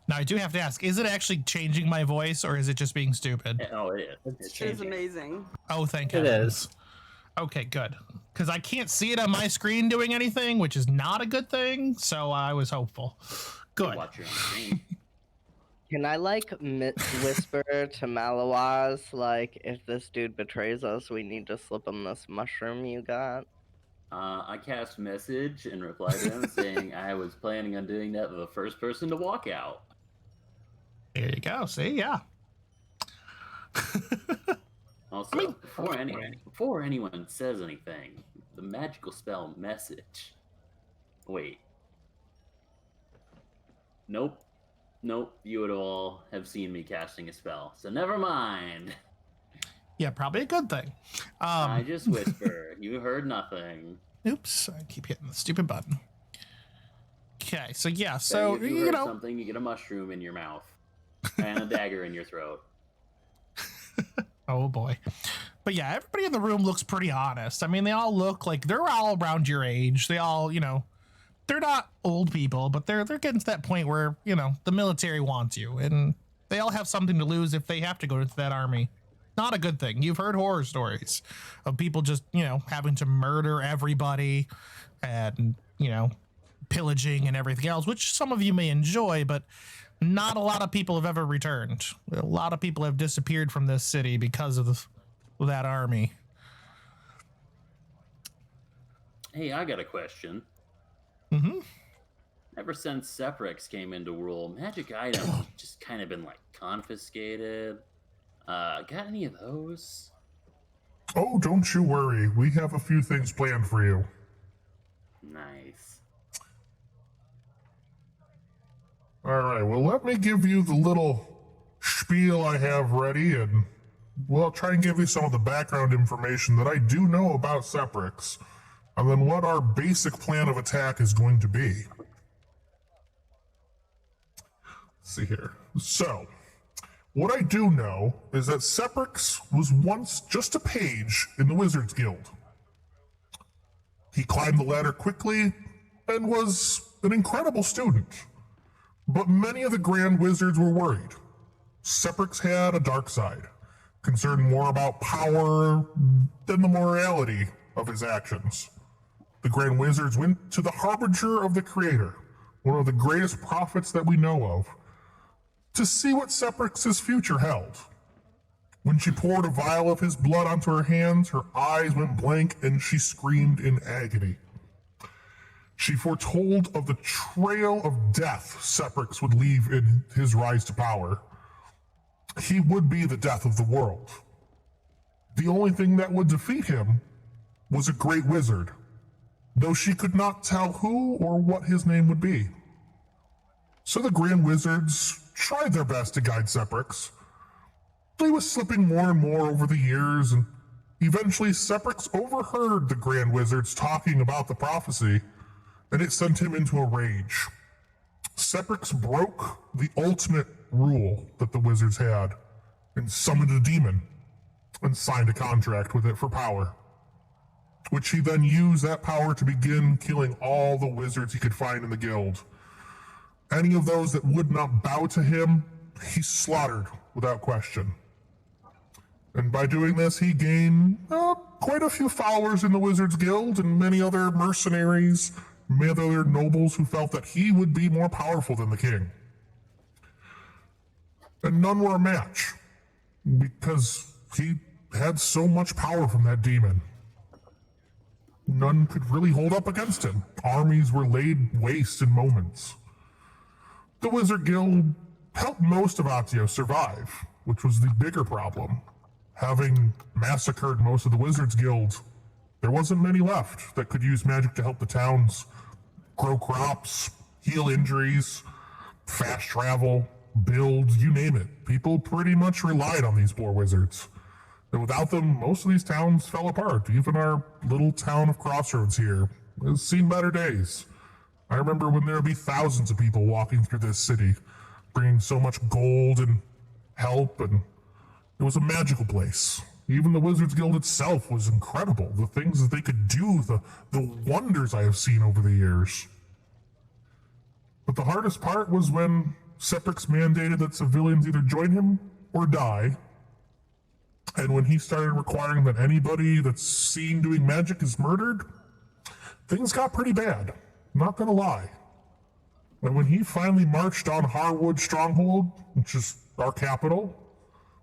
Now I do have to ask: is it actually changing my voice, or is it just being stupid? Oh, it is. It's It is changing. amazing. Oh, thank It heavens. is. Okay, good. Because I can't see it on my screen doing anything, which is not a good thing. So I was hopeful. Good. Watch your own screen. Can I whisper to Malawaz, like, if this dude betrays us, we need to slip him this mushroom you got? I cast message and replied to him saying I was planning on doing that with the first person to walk out. There you go. See, yeah. Also, before anyone says anything, the magical spell message. Wait. Nope, you would all have seen me casting a spell, so never mind. Yeah, probably a good thing. I just whisper. You heard nothing. Oops, I keep hitting the stupid button. Okay, so yeah, If so you heard something, you get a mushroom in your mouth and a dagger in your throat. Oh boy. But yeah, everybody in the room looks pretty honest. I mean, they all look like they're all around your age. They all, they're not old people, but they're getting to that point where, the military wants you, and they all have something to lose if they have to go into that army. Not a good thing. You've heard horror stories of people just, having to murder everybody and, pillaging and everything else, which some of you may enjoy, but not a lot of people have ever returned. A lot of people have disappeared from this city because of that army. Hey, I got a question. Mm-hmm. Ever since Ceprix came into rule, magic items have just kind of been like confiscated. Got any of those? Oh, don't you worry. We have a few things planned for you. Nice. All right, well, let me give you the little spiel I have ready, and we'll try and give you some of the background information that I do know about Ceprix, and then what our basic plan of attack is going to be. Let's see here. So, what I do know is that Ceprix was once just a page in the Wizards Guild. He climbed the ladder quickly and was an incredible student. But many of the Grand Wizards were worried. Ceprix had a dark side, concerned more about power than the morality of his actions. The Grand Wizards went to the Harbinger of the Creator, one of the greatest prophets that we know of, to see what Ceprix's future held. When she poured a vial of his blood onto her hands, her eyes went blank and she screamed in agony. She foretold of the trail of death Ceprix would leave in his rise to power. He would be the death of the world. The only thing that would defeat him was a great wizard, though she could not tell who or what his name would be. So the Grand Wizards tried their best to guide Ceprix. He was slipping more and more over the years, and Eventually, Ceprix overheard the Grand Wizards talking about the prophecy, and it sent him into a rage. Ceprix broke the ultimate rule that the wizards had and summoned a demon and signed a contract with it for power, which he then used that power to begin killing all the wizards he could find in the guild. Any of those that would not bow to him, he slaughtered without question. And by doing this, he gained quite a few followers in the Wizards Guild and many other mercenaries, many other nobles who felt that he would be more powerful than the king. And none were a match, because he had so much power from that demon. None could really hold up against him. Armies were laid waste in moments. The Wizard Guild helped most of Atio survive, which was the bigger problem. Having massacred most of the Wizards Guild, there wasn't many left that could use magic to help the towns grow crops, heal injuries, fast travel, build, you name it. People pretty much relied on these poor wizards. And without them, most of these towns fell apart. Even our little town of Crossroads here has seen better days. I remember when there would be thousands of people walking through this city, bringing so much gold and help, and it was a magical place. Even the Wizards Guild itself was incredible. The things that they could do, the wonders I have seen over the years. But the hardest part was when Ceprix mandated that civilians either join him or die. And when he started requiring that anybody that's seen doing magic is murdered, things got pretty bad. Not gonna lie. And when he finally marched on Harwood Stronghold, which is our capital,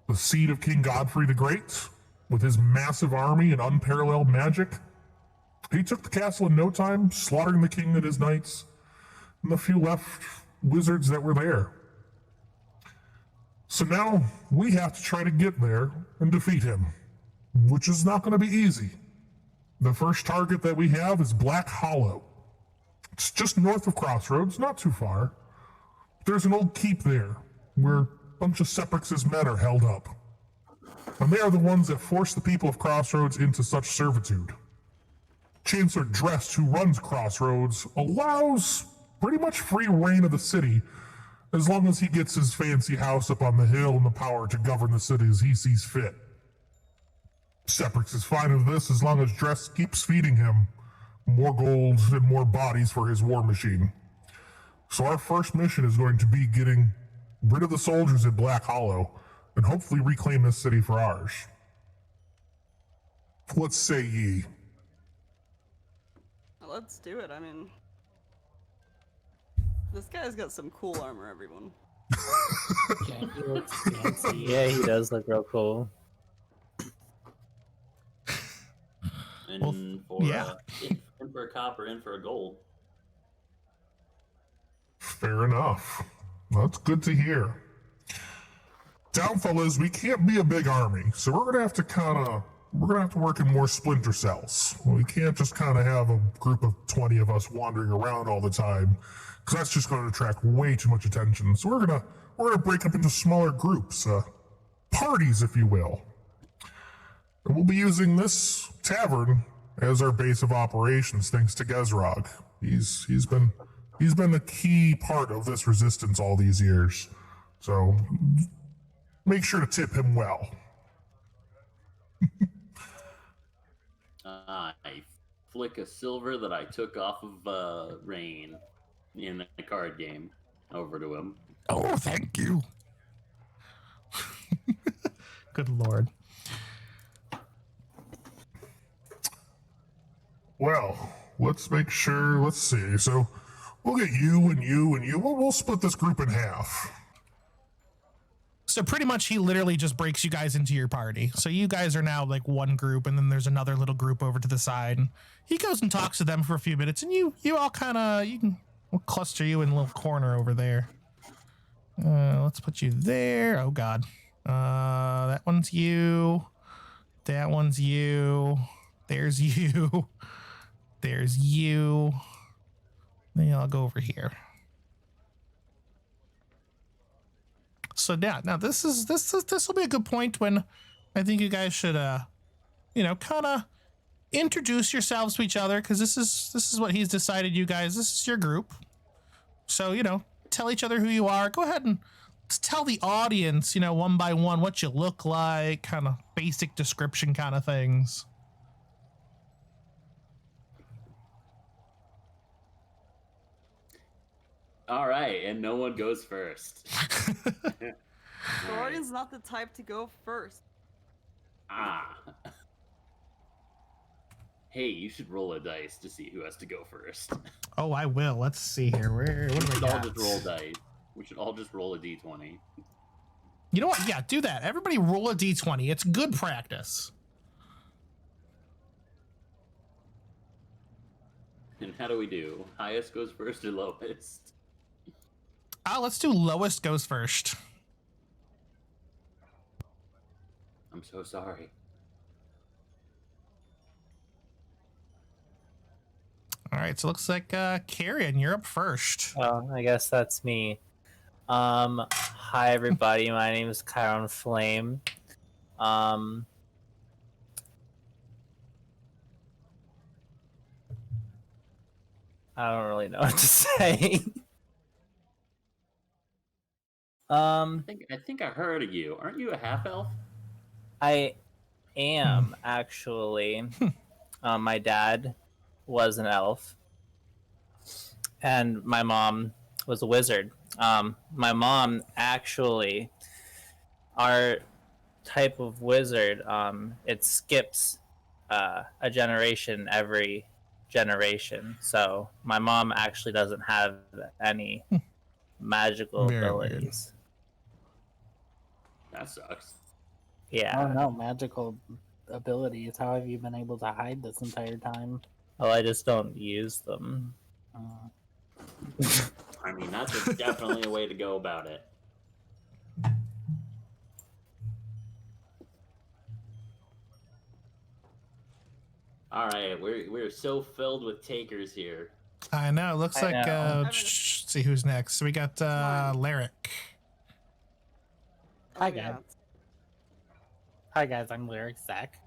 the seat of King Godfrey the Great, with his massive army and unparalleled magic, he took the castle in no time, slaughtering the king and his knights, and the few left wizards that were there. So now we have to try to get there and defeat him, which is not going to be easy. The first target that we have is Black Hollow. It's just north of Crossroads, not too far. There's an old keep there where a bunch of Ceprix's men are held up. And they are the ones that force the people of Crossroads into such servitude. Chancellor Drest, who runs Crossroads, allows pretty much free reign of the city as long as he gets his fancy house up on the hill and the power to govern the city as he sees fit. Ceprix is fine with this as long as Drest keeps feeding him more gold and more bodies for his war machine. So our first mission is going to be getting rid of the soldiers at Black Hollow and hopefully reclaim this city for ours. What say ye? Let's do it. I mean, this guy's got some cool armor, everyone. Yeah, he looks fancy. Yeah, he does look real cool. And Well, for yeah. in for a copper, in for a gold. Fair enough. That's good to hear. Downfall is we can't be a big army, so we're gonna have to work in more splinter cells. We can't just kind of have a group of 20 of us wandering around all the time, because that's just going to attract way too much attention. So we're gonna break up into smaller groups, parties, if you will. And we'll be using this tavern as our base of operations, thanks to Gezrog. He's been a key part of this resistance all these years. So make sure to tip him well. I flick a silver that I took off of Rain in a card game over to him. Oh, thank you. Good Lord. Well, let's make sure. Let's see. So we'll get you and you and you. We'll split this group in half. So pretty much he literally just breaks you guys into your party. So you guys are now like one group, and then there's another little group over to the side. And he goes and talks to them for a few minutes, and you all kind of, we'll cluster you in a little corner over there. Let's put you there. Oh God. That one's you. That one's you. There's you. There's you. Then I'll go over here. So yeah, now this will be a good point when I think you guys should kind of introduce yourselves to each other, because this is what he's decided. You guys, this is your group, so tell each other who you are. Go ahead and tell the audience, one by one, what you look like, kind of basic description kind of things. All right, and no one goes first. All right. Dorian's not the type to go first. Ah. Hey, you should roll a dice to see who has to go first. Oh, I will. Let's see here. What do We we should all got? just roll dice. We should all just roll a d20. You know what? Yeah, do that. Everybody roll a d20. It's good practice. And how do we do? Highest goes first or lowest? Let's do lowest goes first. I'm so sorry. All right, so it looks like Carrion, you're up first. Well, I guess that's me. Hi everybody, my name is Chiron Flame. I don't really know what to say. I think I heard of you. Aren't you a half elf? I am actually. My dad was an elf, and my mom was a wizard. My mom actually, our type of wizard, it skips a generation every generation. So my mom actually doesn't have any magical Very abilities. That sucks. Yeah. Oh no, magical abilities. How have you been able to hide this entire time? Well, I just don't use them. I mean, that's definitely a way to go about it. All right, we're so filled with takers here. I know. It looks I like know. let's see who's next. So we got Lyric. Hi, Oh, guys. yeah. Hi guys, I'm Lyric Zach.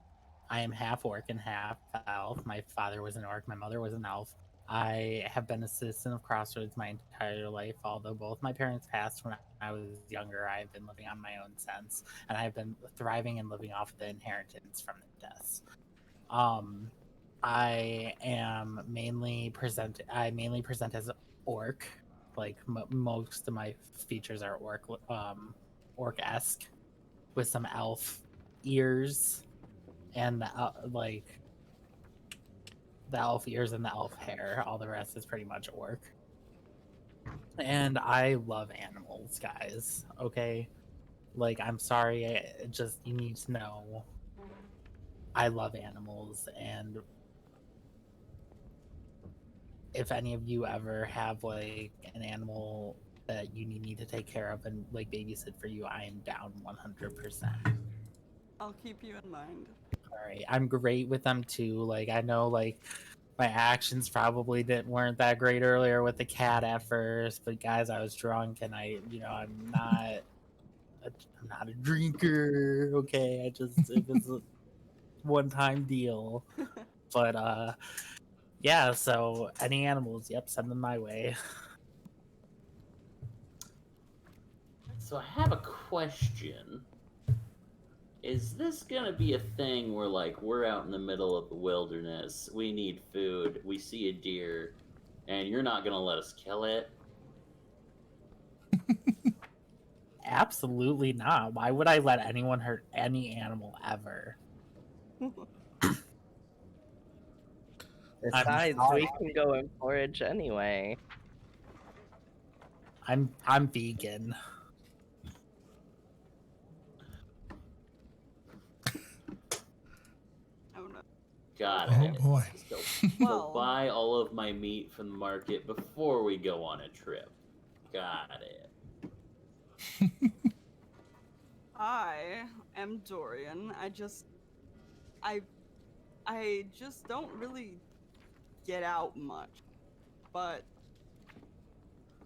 I am half orc and half elf. My father was an orc, my mother was an elf. I have been a citizen of Crossroads my entire life, although both my parents passed when I was younger. I've been living on my own since, and I've been thriving and living off the inheritance from the deaths. I am mainly present. I mainly present as orc. Like most of my features are orc-esque, with some elf ears, and the elf ears and the elf hair. All the rest is pretty much orc. And I love animals, guys. Okay, like I'm sorry, you need to know. I love animals, and if any of you ever have like an animal that you need me to take care of and like babysit for you, I am down 100%. I'll keep you in mind. All right, I'm great with them too. Like I know, like my actions probably weren't that great earlier with the cat at first, but guys, I was drunk and I'm not a drinker. Okay, it was a one-time deal. But yeah. So any animals, yep, send them my way. So I have a question. Is this gonna be a thing where, like, we're out in the middle of the wilderness, we need food, we see a deer, and you're not gonna let us kill it? Absolutely not. Why would I let anyone hurt any animal ever? Besides, sorry. we can go and forage anyway. I'm vegan. Oh no. Got Oh it. boy. So Well- we'll buy all of my meat from the market before we go on a trip. Got it. I am Dorian. I just don't really get out much, but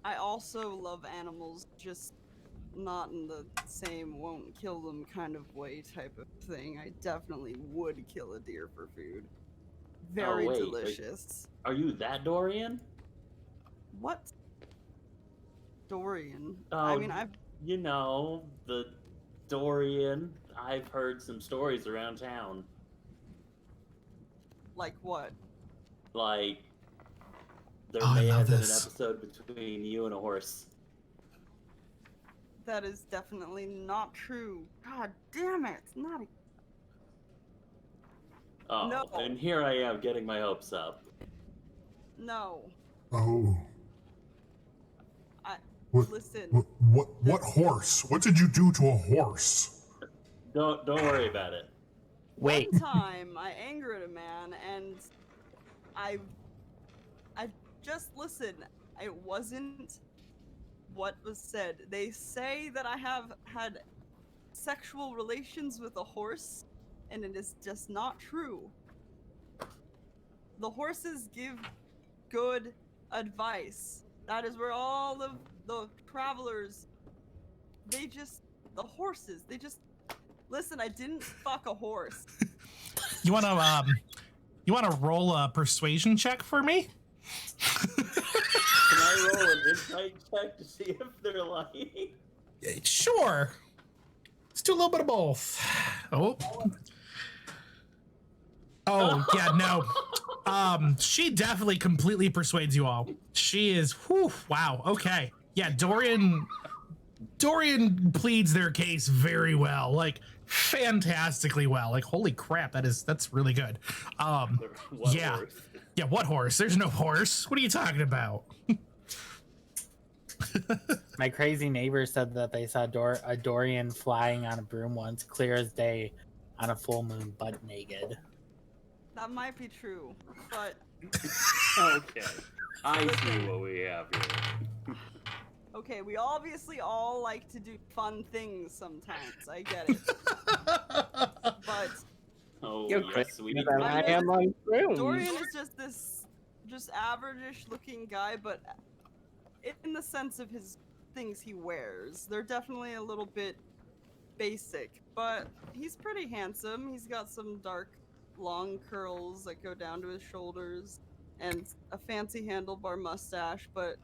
I also love animals just not in the same won't kill them kind of way type of thing. I definitely would kill a deer for food. Very wait, delicious. Are you that Dorian? What? Dorian. Oh, I mean, I've you know, the Dorian. I've heard some stories around town. like what? Like, there Oh, I may love have been an this. episode between you and a horse. That is definitely not true. God damn it! Not a... Oh, No. and here I am getting my hopes up. No. Oh. What, Listen. what horse? What did you do to a horse? Don't worry about it. Wait. One time, I angered a man, and I just listen. It wasn't what was said. They say that I have had sexual relations with a horse, and it is just not true. The horses give good advice. That is where all of the travelers, the horses, they just listen. I didn't fuck a horse. You wanna roll a persuasion check for me? Can I roll an insight check to see if they're lying? Sure. Let's do a little bit of both. Oh yeah, no. She definitely completely persuades you all. She is, whew, wow, okay. Yeah, Dorian pleads their case very well, like fantastically well. Like, holy crap, that's really good. What Yeah. horse? Yeah, what horse? There's no horse. What are you talking about? My crazy neighbor said that they saw a Dorian flying on a broom once, clear as day, on a full moon, butt naked. That might be true, but Okay. I see what we have here. okay, we obviously all like to do fun things sometimes. I get it. But Oh, You're yes, we need than to I am on brooms. Dorian is just average-ish looking guy, but in the sense of his things he wears, they're definitely a little bit basic, but he's pretty handsome. He's got some dark, long curls that go down to his shoulders and a fancy handlebar mustache, but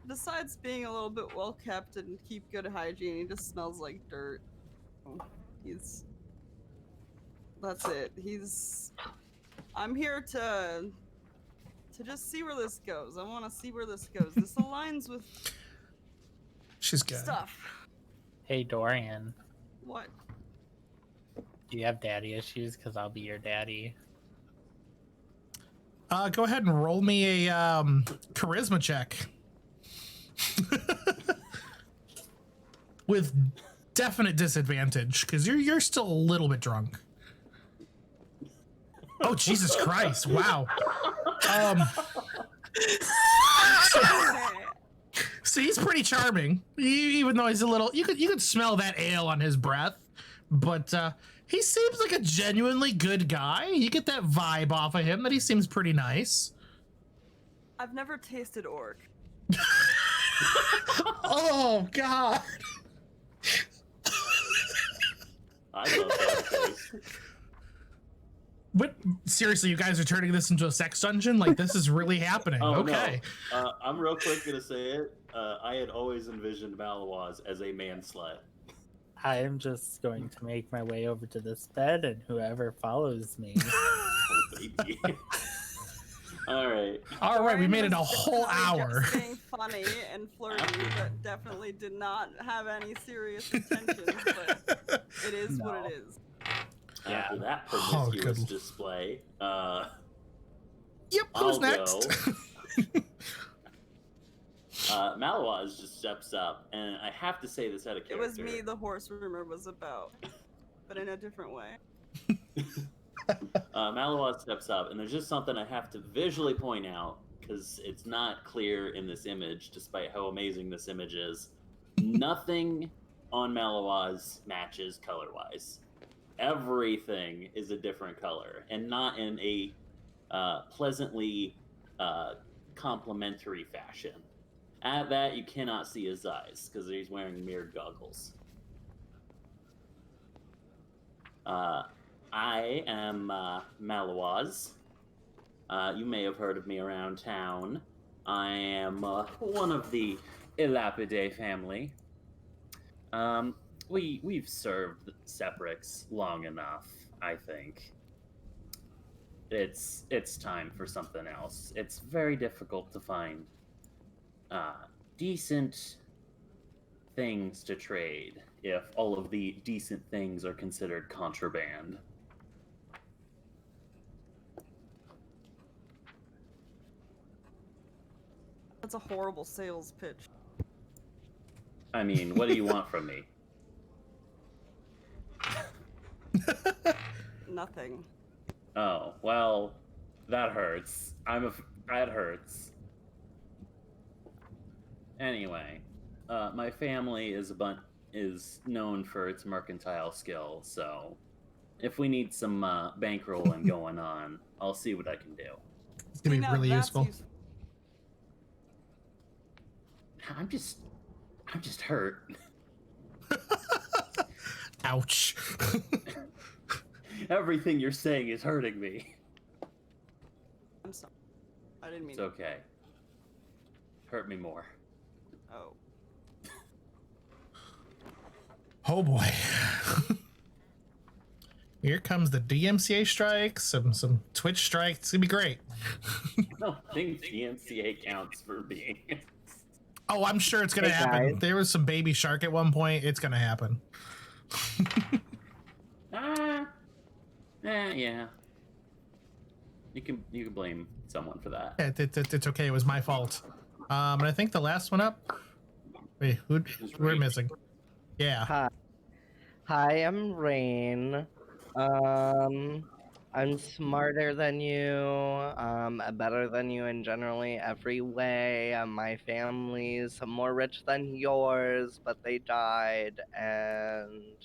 besides being a little bit well kept and keep good hygiene, he just smells like dirt. That's it. I'm here to just see where this goes. I want to see where this goes. This aligns with She's good. stuff. Hey, Dorian, What? do you have daddy issues? Because I'll be your daddy. Go ahead and roll me a charisma check. With definite disadvantage, because you're still a little bit drunk. Oh, Jesus Christ. Wow. So he's pretty charming, even though he's a little. You could smell that ale on his breath, but he seems like a genuinely good guy. You get that vibe off of him that he seems pretty nice. I've never tasted orc. Oh God. I love that face. But seriously, you guys are turning this into a sex dungeon? Like, this is really happening. Oh, Okay. no. I'm real quick gonna say it. I had always envisioned Malawaz as a man slut. I am just going to make my way over to this bed, and whoever follows me. Oh, baby. All right. All right, we Dorian made it a was whole definitely hour. just being funny and flirty, but definitely did not have any serious intentions. But it is what it is. After that Oh, promiscuous good. display, Yep, who's I'll next? Malawaz just steps up, and I have to say this out of It character. was me the horse rumor was about, but in a different way. Malawaz steps up, and there's just something I have to visually point out because it's not clear in this image, despite how amazing this image is. Nothing on Malawaz matches color-wise. Everything is a different color, and not in a pleasantly complimentary fashion. At that, you cannot see his eyes because he's wearing mirrored goggles. I am Malawaz. You may have heard of me around town. I am one of the Elapide family. We've served Ceprix long enough, I think. It's time for something else. It's very difficult to find decent things to trade if all of the decent things are considered contraband. That's a horrible sales pitch. I mean, what do you want from me? Nothing. Oh, well, that hurts. That hurts. Anyway, my family is known for its mercantile skill, so if we need some bankrolling going on, I'll see what I can do. It's gonna be Now really that's useful. I'm just hurt. Ouch. Everything you're saying is hurting me. I'm sorry. I didn't mean It's okay. Hurt me more. Oh. Oh boy. Here comes the DMCA strikes, some Twitch strikes. It's gonna be great. I don't think DMCA counts for being. Oh, I'm sure it's gonna Hey, happen. guys. There was some baby shark at one point. It's gonna happen. Yeah. You can blame someone for that. It's okay. It was my fault. And I think the last one up. Wait, we're missing. Yeah. Hi, I'm Rain. I'm smarter than you, better than you in generally every way. My family's more rich than yours, but they died, and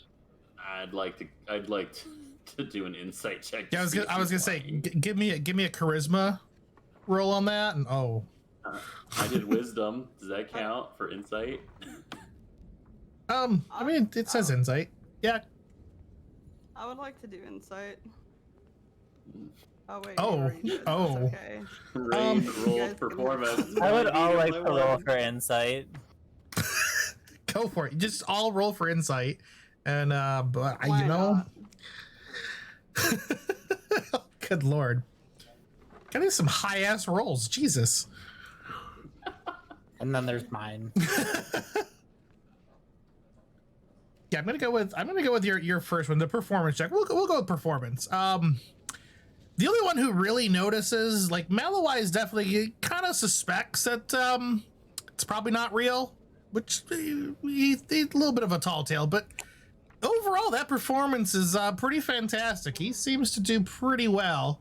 I'd like to do an insight check. Yeah, I was gonna say, give me a charisma roll on that, and I did wisdom. Does that count for insight? I mean, it says insight. Yeah. I would like to do insight. Oh wait. Oh, you already did. That's oh. Okay. Rain You roll guys performance. I would all like Medium to by roll one. for insight. Go for it. Just all roll for insight, and but Why you know. not? Good lord. Getting some high ass rolls. Jesus. And then there's mine. Yeah, I'm gonna go with your first one, the performance check. We'll go with performance. The only one who really notices, like, Malawise definitely kind of suspects that it's probably not real, which he's a little bit of a tall tale, but overall that performance is pretty fantastic. He seems to do pretty well.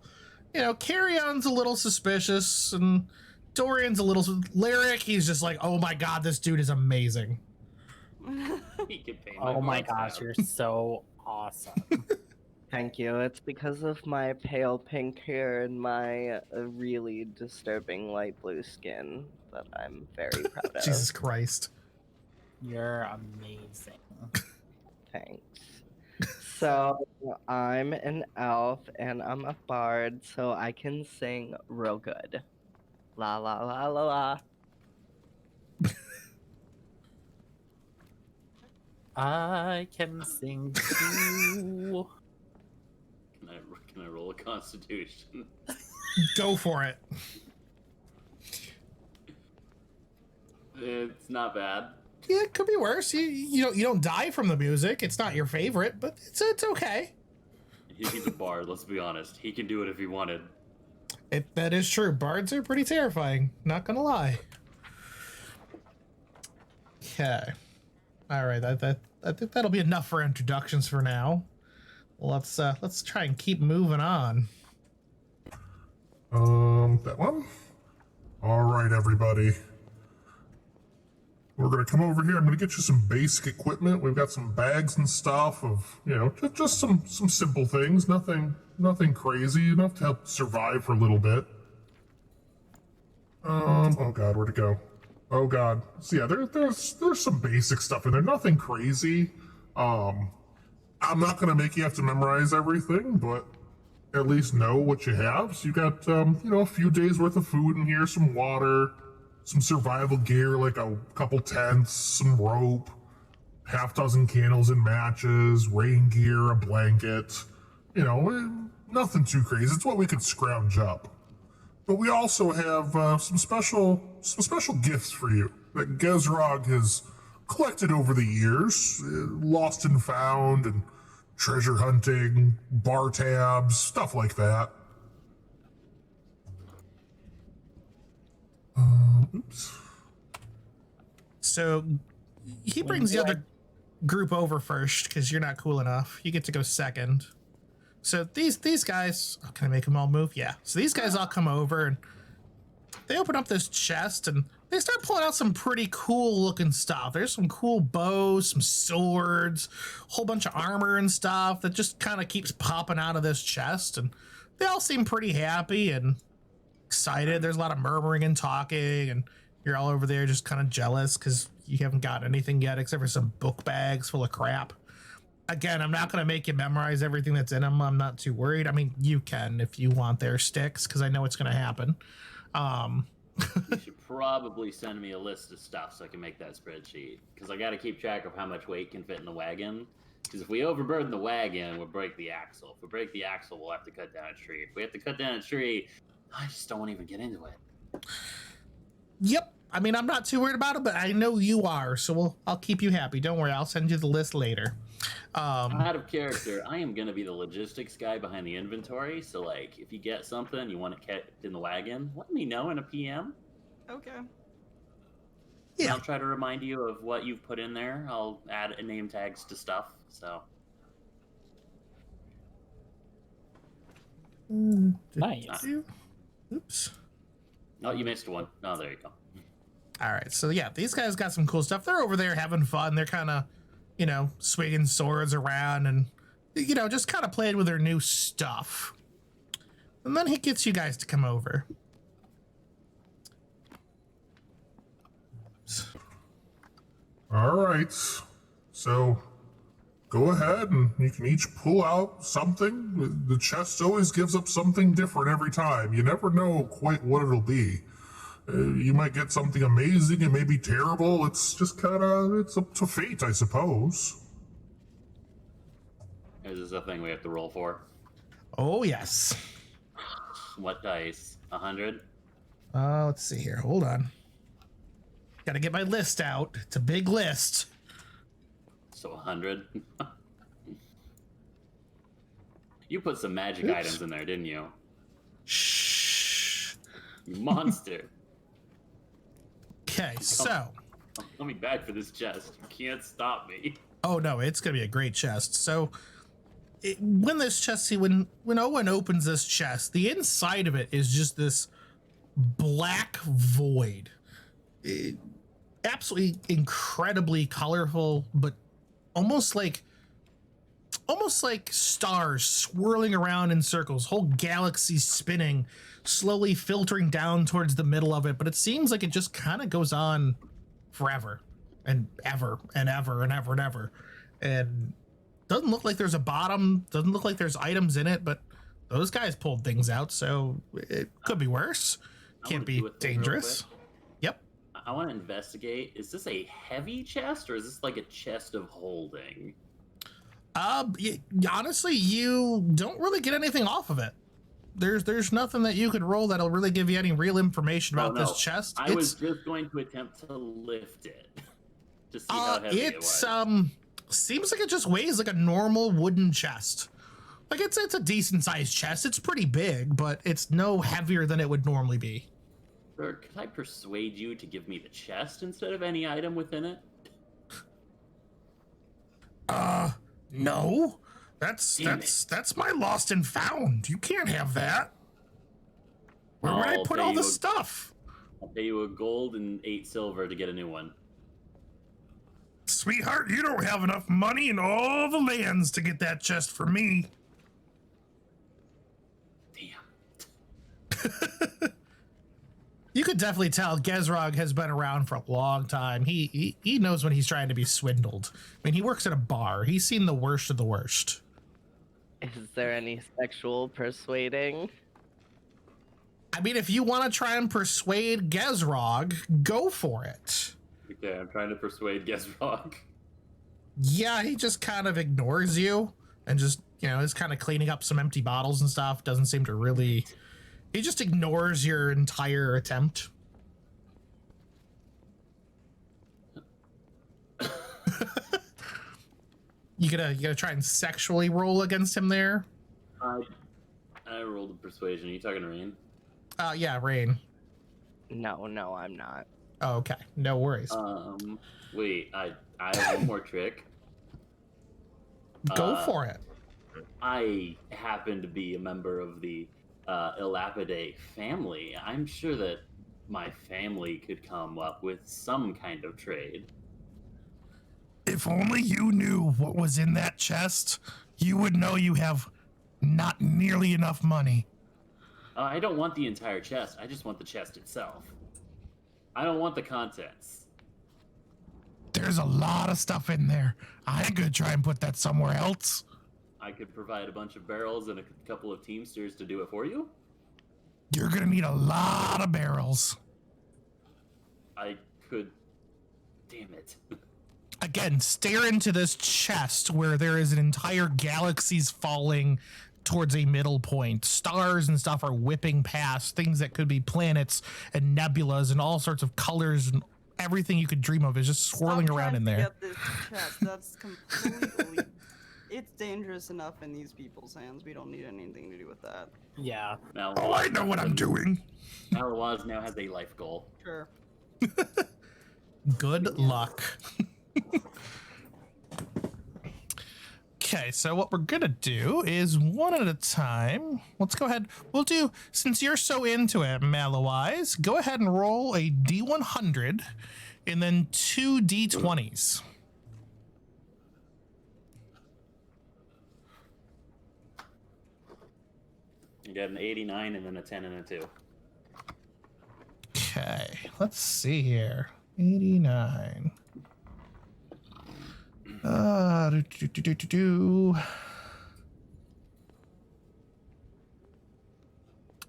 You know, Carry-On's a little suspicious, and Dorian's a little lyric. He's just like, oh my god, this dude is amazing. He could pay Oh my bills gosh, now. you're so awesome. thank you. It's because of my pale pink hair and my really disturbing light blue skin that I'm very proud of. Jesus Christ. You're amazing. Thanks. So I'm an elf and I'm a bard, so I can sing real good. La la la la la. I can sing too. Can I roll a constitution? Go for it. It's not bad. Yeah, it could be worse. You don't die from the music. It's not your favorite, but it's okay. He's a bard, let's be honest. He can do it if he wanted. That is true. Bards are pretty terrifying. Not gonna lie. Okay. All right. I think that'll be enough for introductions for now. Let's try and keep moving on. That one? Alright, everybody. We're gonna come over here. I'm gonna get you some basic equipment. We've got some bags and stuff of, you know, just some simple things. Nothing crazy. Enough to help survive for a little bit. Oh god, where'd it go? Oh God. So yeah, there's some basic stuff in there. Nothing crazy. I'm not gonna make you have to memorize everything, but at least know what you have. So you got a few days worth of food in here, some water, some survival gear like a couple tents, some rope, half dozen candles and matches, rain gear, a blanket. Nothing too crazy. It's what we could scrounge up. But we also have some special gifts for you that Gezrog has collected over the years, lost and found, and treasure hunting, bar tabs, stuff like that. Oops. So he brings the other group over first because you're not cool enough. You get to go second. So these guys, can I make them all move? Yeah. So these guys all come over and they open up this chest and they start pulling out some pretty cool looking stuff. There's some cool bows, some swords, a whole bunch of armor and stuff that just kind of keeps popping out of this chest. And they all seem pretty happy and excited. There's a lot of murmuring and talking, and you're all over there just kind of jealous because you haven't got anything yet except for some book bags full of crap. Again, I'm not going to make you memorize everything that's in them. I'm not too worried. I mean, you can if you want their sticks because I know it's going to happen. You should probably send me a list of stuff so I can make that spreadsheet, because I got to keep track of how much weight can fit in the wagon. Because if we overburden the wagon, we'll break the axle. If we break the axle, we'll have to cut down a tree. If we have to cut down a tree, I just don't want to even get into it. Yep. I mean, I'm not too worried about it, but I know you are, so I'll keep you happy. Don't worry. I'll send you the list later. Out of character, I am going to be the logistics guy behind the inventory. So, like, if you get something, you want it kept in the wagon, let me know in a PM. Okay. Yeah. I'll try to remind you of what you've put in there. I'll add name tags to stuff. So. Nice. Oops. Oh, you missed one. Oh, there you go. All right. So, yeah, these guys got some cool stuff. They're over there having fun. They're kind of, swinging swords around and, just kind of playing with their new stuff. And then he gets you guys to come over. All right. So go ahead and you can each pull out something. The chest always gives up something different every time. You never know quite what it'll be. You might get something amazing, it may be terrible. It's just it's up to fate, I suppose. Is this a thing we have to roll for? Oh, yes. What dice? 100? Let's see here. Hold on. Gotta get my list out. It's a big list. So 100? You put some magic Oops. items in there, didn't you? Shh. You monster. Okay, so. I'm coming back for this chest. You can't stop me. Oh, no, it's gonna be a great chest. So, when Owen opens this chest, the inside of it is just this black void. Absolutely incredibly colorful, but almost like stars swirling around in circles, whole galaxies spinning, slowly filtering down towards the middle of it. But it seems like it just kind of goes on forever and ever and ever and ever and ever. And doesn't look like there's a bottom, doesn't look like there's items in it, but those guys pulled things out, so it could be worse. Can't be dangerous. Yep. I want to investigate. Is this a heavy chest or is this like a chest of holding? Honestly, you don't really get anything off of it. There's nothing that you could roll that'll really give you any real information about this chest. I was just going to attempt to lift it to see how heavy it was. Seems like it just weighs like a normal wooden chest. Like it's a decent sized chest. It's pretty big, but it's no heavier than it would normally be. Sir, could I persuade you to give me the chest instead of any item within it? No. That's my lost and found. You can't have that. Where would I put all the stuff? I'll pay you a gold and 8 silver to get a new one. Sweetheart, you don't have enough money in all the lands to get that chest for me. Damn. You could definitely tell Gezrog has been around for a long time. He knows when he's trying to be swindled. I mean, he works at a bar. He's seen the worst of the worst. Is there any sexual persuading? I mean, if you want to try and persuade Gezrog, go for it. Okay, I'm trying to persuade Gezrog. Yeah, he just kind of ignores you and just, is kind of cleaning up some empty bottles and stuff. Doesn't seem to really... He just ignores your entire attempt. You gonna try and sexually roll against him there? I rolled a persuasion. Are you talking to Rain? Yeah, Rain. No, I'm not. Oh, okay. No worries. Wait, I have one more trick. Go for it. I happen to be a member of the Elapide family. I'm sure that my family could come up with some kind of trade. If only you knew what was in that chest, you would know you have not nearly enough money. I don't want the entire chest. I just want the chest itself. I don't want the contents. There's a lot of stuff in there. I ain't gonna try and put that somewhere else. I could provide a bunch of barrels and a couple of teamsters to do it for you. You're gonna need a lot of barrels. I could... Damn it. Again, stare into this chest where there is an entire galaxies falling towards a middle point. Stars and stuff are whipping past, things that could be planets and nebulas and all sorts of colors, and everything you could dream of is just swirling around in there. Get this chest. That's completely... It's dangerous enough in these people's hands. We don't need anything to do with that. Yeah. Oh, I know what I'm doing. Malawaz now has a life goal. Sure. Good luck. Okay, so what we're gonna do is one at a time. Let's go ahead. We'll do, since you're so into it, Malawise, go ahead and roll a D100 and then 2 D20s. You got an 89 and then a 10 and a 2. Okay, let's see here. 89.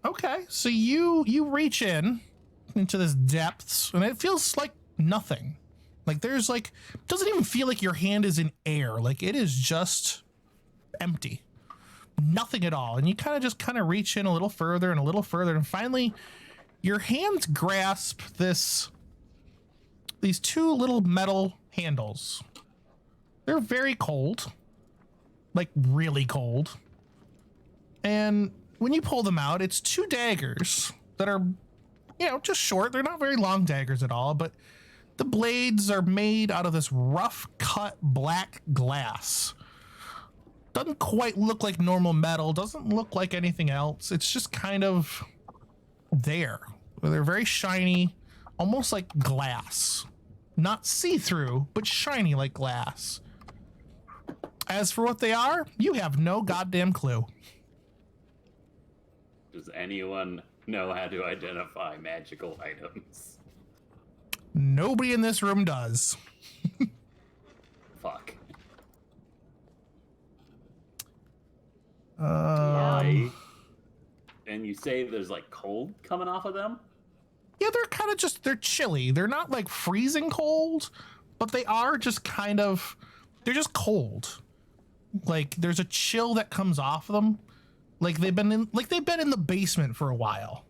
Okay, so you reach into this depths, and it feels like nothing. Like there's like, doesn't even feel like your hand is in air. Like it is just empty. Nothing at all. And you kind of reach in a little further and a little further, and finally your hands grasp these 2 little metal handles. They're very cold, like really cold. And when you pull them out, it's 2 daggers that are, just short. They're not very long daggers at all, but the blades are made out of this rough cut black glass. Doesn't quite look like normal metal, doesn't look like anything else. It's just kind of there. They're very shiny, almost like glass. Not see-through, but shiny like glass. As for what they are, you have no goddamn clue. Does anyone know how to identify magical items? Nobody in this room does. Fuck. Yeah. And you say there's like cold coming off of them? Yeah, they're kind of they're chilly. They're not like freezing cold, but they are just they're just cold. Like there's a chill that comes off them. Like they've been in the basement for a while.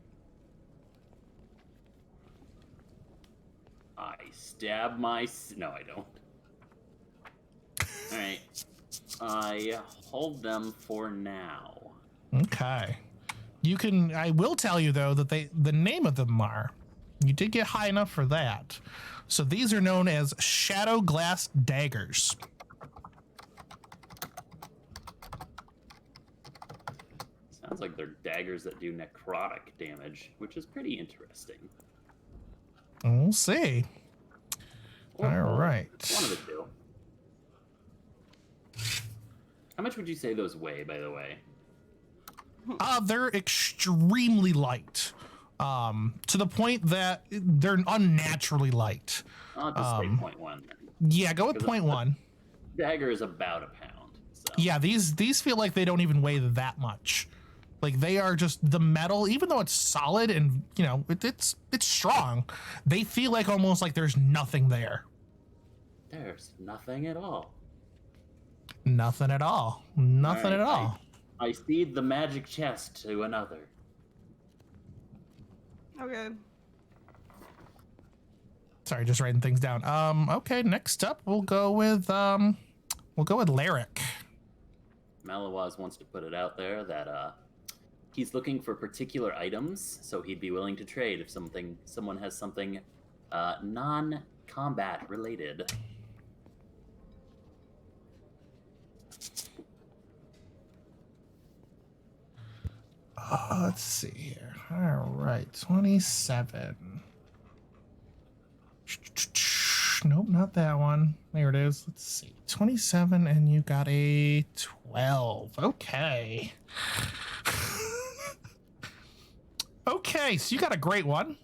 I stab no, I don't. All right. I hold them for now. Okay. I will tell you though that the name of them you did get high enough for that. So these are known as shadow glass daggers. Sounds like they're daggers that do necrotic damage, which is pretty interesting. We'll see. Or All right. One of the two. How much would you say those weigh, by the way? They're extremely light. to the point that they're unnaturally light. I'll just say 0.1 then. Yeah, go with 0.1. Dagger is about a pound. So. Yeah, these feel like they don't even weigh that much. Like they are just the metal, even though it's solid and you know it's strong. They feel like almost like there's nothing there. There's nothing at all. Nothing at all. Nothing at all. I cede the magic chest to another. Okay. Sorry, just writing things down. Okay, next up we'll go with Lyric. Malawaz wants to put it out there that he's looking for particular items, so he'd be willing to trade if someone has something non-combat related. Let's see here. All right, 27. Nope, not that one. There it is. Let's see. 27 and you got a 12. Okay. Okay, so you got a great one.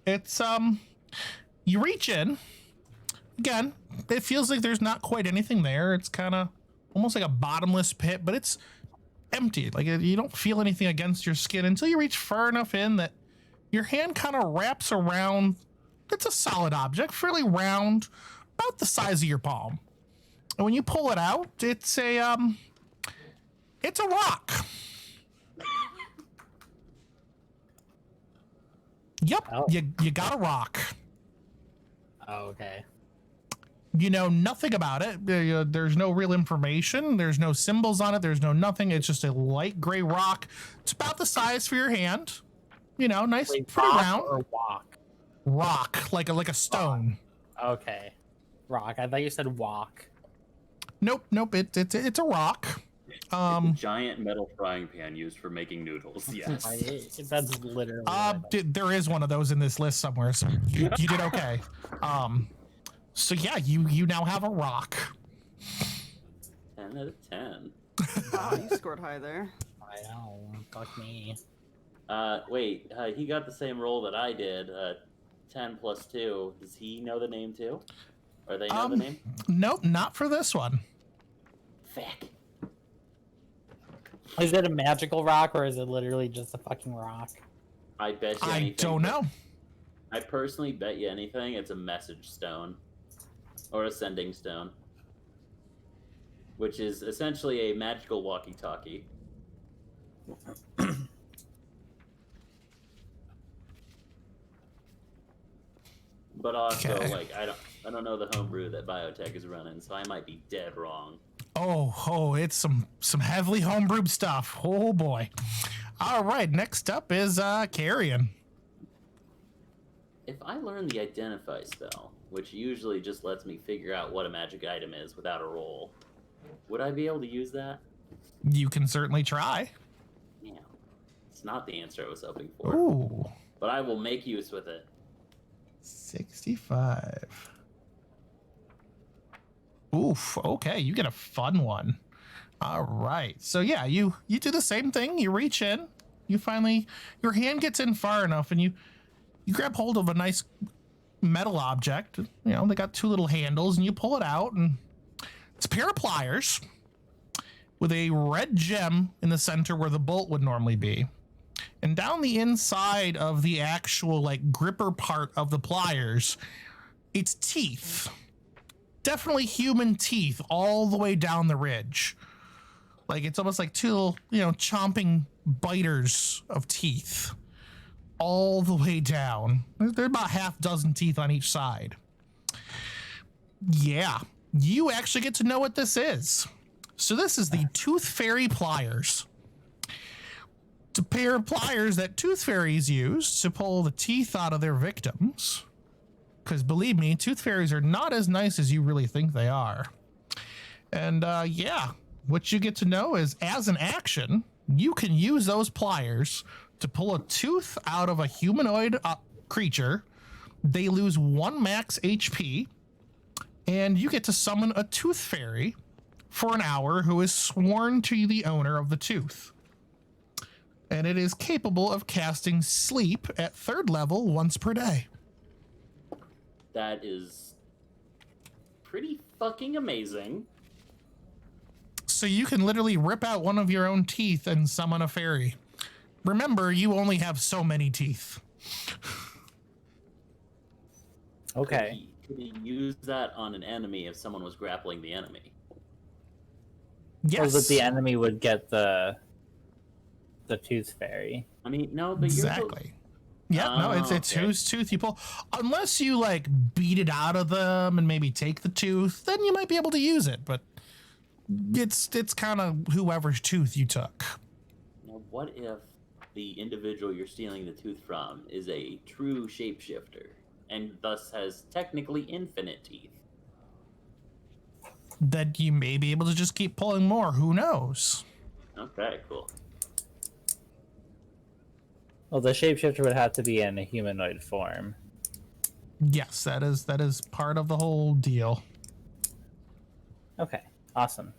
It's you reach in. Again, it feels like there's not quite anything there. It's kind of almost like a bottomless pit, but it's empty. Like you don't feel anything against your skin until you reach far enough in that your hand kind of wraps around. It's a solid object, fairly round, about the size of your palm. And when you pull it out, it's a rock. Yep, Oh. you got a rock. Oh, okay. You know nothing about it. There's no real information. There's no symbols on it. There's no nothing. It's just a light gray rock. It's about the size for your hand. You know, nice, Wait, pretty rock round. or walk? Rock, like a stone. Okay. Rock. I thought you said walk. Nope. It's a rock. It's a giant metal frying pan used for making noodles. Yes. That's literally. what I thought. There is one of those in this list somewhere. So you did okay. So yeah, you now have a rock. 10 out of 10. Wow, you scored high there. I know. Fuck me. Wait, he got the same roll that I did. 10 plus 2. Does he know the name too? Or they know the name? Nope, not for this one. Feck. Is it a magical rock or is it literally just a fucking rock? I bet you I anything. don't know. I personally bet you anything it's a message stone. Or a sending stone. Which is essentially a magical walkie-talkie. But also, Okay. like, I don't know the homebrew that biotech is running, so I might be dead wrong. Oh, it's some heavily homebrewed stuff. Oh boy. All right, next up is Carrion. If I learn the identify spell, which usually just lets me figure out what a magic item is without a roll, would I be able to use that? You can certainly try. Yeah. It's not the answer I was hoping for. Ooh, But I will make use with it. 65. Oof, okay, you get a fun one. All right, so yeah, you do the same thing. You reach in, you finally, your hand gets in far enough and you grab hold of a nice metal object. You know, they got two little handles and you pull it out and it's a pair of pliers with a red gem in the center where the bolt would normally be. And down the inside of the actual like gripper part of the pliers, it's teeth. Definitely human teeth all the way down the ridge. Like it's almost like two little, chomping biters of teeth all the way down. There's about half dozen teeth on each side. Yeah, you actually get to know what this is. So this is the Tooth Fairy pliers. It's a pair of pliers that tooth fairies use to pull the teeth out of their victims. Because believe me, tooth fairies are not as nice as you really think they are. And yeah, what you get to know is as an action, you can use those pliers to pull a tooth out of a humanoid creature. They lose 1 max HP, and you get to summon a tooth fairy for an hour who is sworn to the owner of the tooth. and it is capable of casting sleep at 3rd level once per day. That is pretty fucking amazing. So you can literally rip out one of your own teeth and summon a fairy. Remember, you only have so many teeth. Okay. Could he use that on an enemy if someone was grappling the enemy? Yes. So that the enemy would get the tooth fairy. I mean, no, but Exactly. Yeah, no, it's okay. whose tooth you pull. Unless you like beat it out of them and maybe take the tooth, then you might be able to use it. But it's kind of whoever's tooth you took. Now, what if the individual you're stealing the tooth from is a true shapeshifter and thus has technically infinite teeth? Then you may be able to just keep pulling more. Who knows? Okay, cool. Well, the shapeshifter would have to be in a humanoid form. Yes, that is part of the whole deal. Okay, awesome.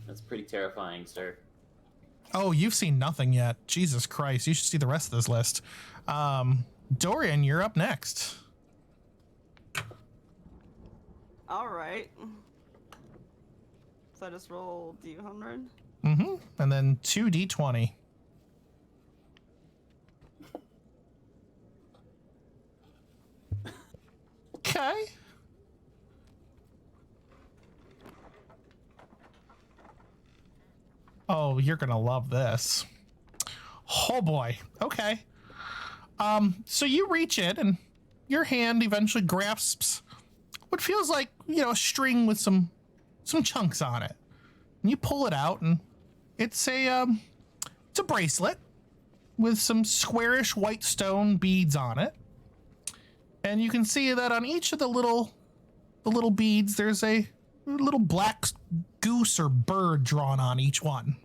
That's pretty terrifying, sir. Oh, you've seen nothing yet. Jesus Christ, you should see the rest of this list. Dorian, you're up next. All right. So I just roll D100. Mm-hmm. And then 2d20. Okay. Oh, you're gonna love this. Oh boy. Okay. So you reach in and your hand eventually grasps what feels like, a string with some chunks on it. And you pull it out and it's a bracelet with some squarish white stone beads on it. And you can see that on each of the little beads, there's a little black goose or bird drawn on each one.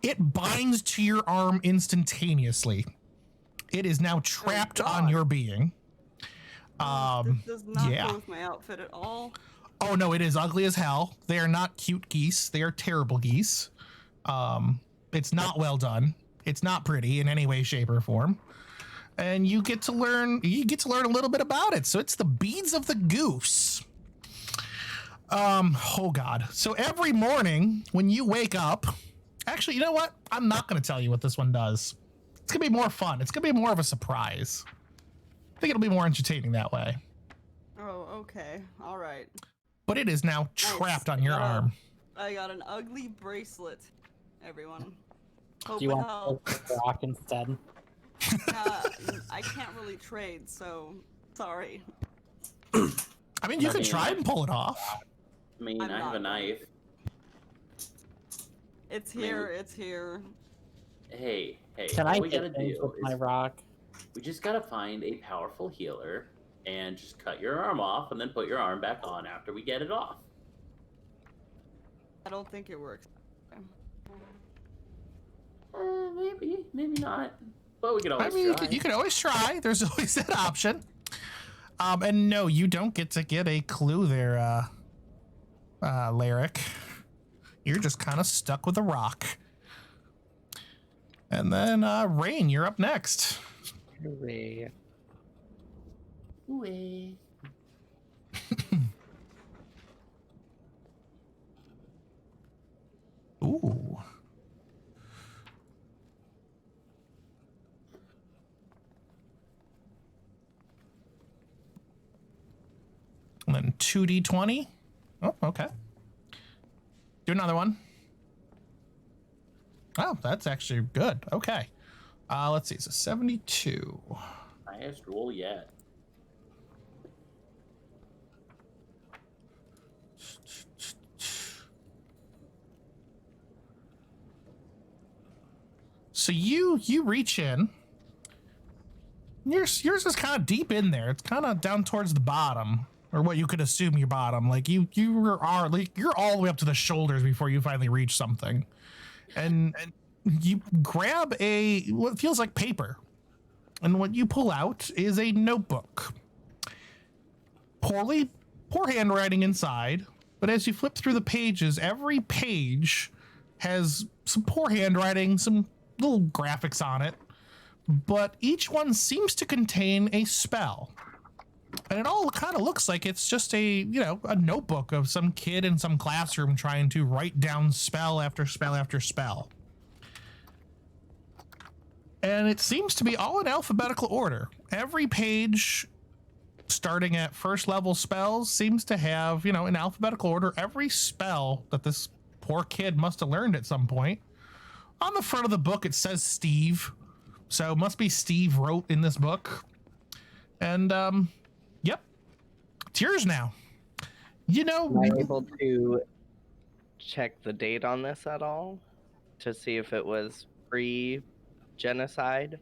It binds to your arm instantaneously. It is now trapped on your being. This does not yeah. go with my outfit at all. Oh no, it is ugly as hell. They are not cute geese. They are terrible geese. It's not well done. It's not pretty in any way, shape, or form. And you get to learn a little bit about it. So it's the beads of the goose. Oh God. So every morning when you wake up, actually, you know what? I'm not going to tell you what this one does. It's going to be more fun. It's going to be more of a surprise. I think it'll be more entertaining that way. Oh, okay. All right. But it is now trapped on your arm. I got an ugly bracelet, everyone. Hope Do you it want helps. the rock instead? I can't really trade, so sorry. I mean, you could try and pull it off. I mean, I'm I have not a knife. It's here. It's here. Hey, Can all I we gotta get things do with my is rock? we just gotta find a powerful healer and just cut your arm off and then put your arm back on after we get it off. I don't think it works. Maybe not. But we could always I mean, try. you could always try. There's always that option. And no, you don't get to get a clue there, Lyric. You're just kind of stuck with a rock. And then, Rain, you're up next. Hooray. Ooh-wee. Ooh. And then 2d20. Oh, okay. Do another one. Oh, that's actually good. Okay. Let's see. So 72. Highest roll yet. So you reach in. Yours is kind of deep in there. It's kind of down towards the bottom, or what you could assume your bottom. Like you're all the way up to the shoulders before you finally reach something, and you grab what feels like paper, and what you pull out is a notebook. Poor handwriting inside, but as you flip through the pages, every page has some poor handwriting, some little graphics on it, but each one seems to contain a spell. And it all kind of looks like it's just a notebook of some kid in some classroom trying to write down spell after spell after spell. And it seems to be all in alphabetical order. Every page starting at first level spells seems to have, in alphabetical order, every spell that this poor kid must have learned at some point. On the front of the book, it says Steve. So it must be Steve wrote in this book. And, yep, it's yours now. Am I able to check the date on this at all to see if it was pre-genocide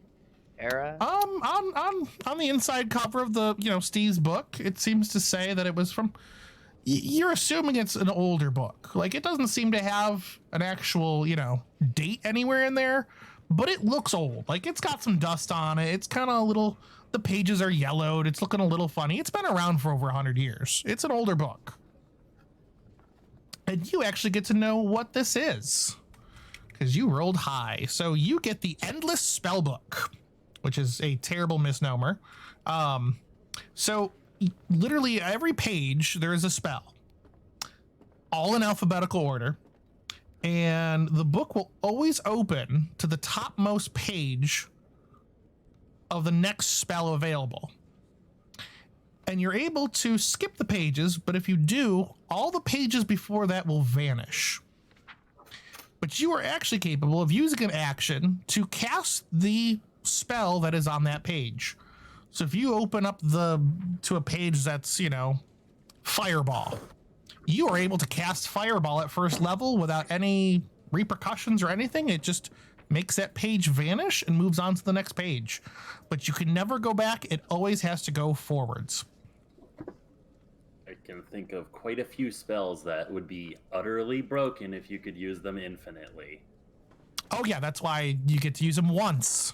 era? On the inside cover of the Steve's book, it seems to say that it was from. You're assuming it's an older book. Like, it doesn't seem to have an actual date anywhere in there, but it looks old. Like, it's got some dust on it. It's kind of a little. The pages are yellowed. It's looking a little funny. It's been around for over 100 years. It's an older book. And you actually get to know what this is because you rolled high. So you get the Endless Spellbook, which is a terrible misnomer. So literally every page there is a spell, all in alphabetical order. And the book will always open to the topmost page of the next spell available. And you're able to skip the pages, but if you do, all the pages before that will vanish. But you are actually capable of using an action to cast the spell that is on that page. So if you open up to a page that's, Fireball, you are able to cast Fireball at first level without any repercussions or anything. It just makes that page vanish and moves on to the next page. But you can never go back. It always has to go forwards. I can think of quite a few spells that would be utterly broken if you could use them infinitely. Oh yeah, that's why you get to use them once.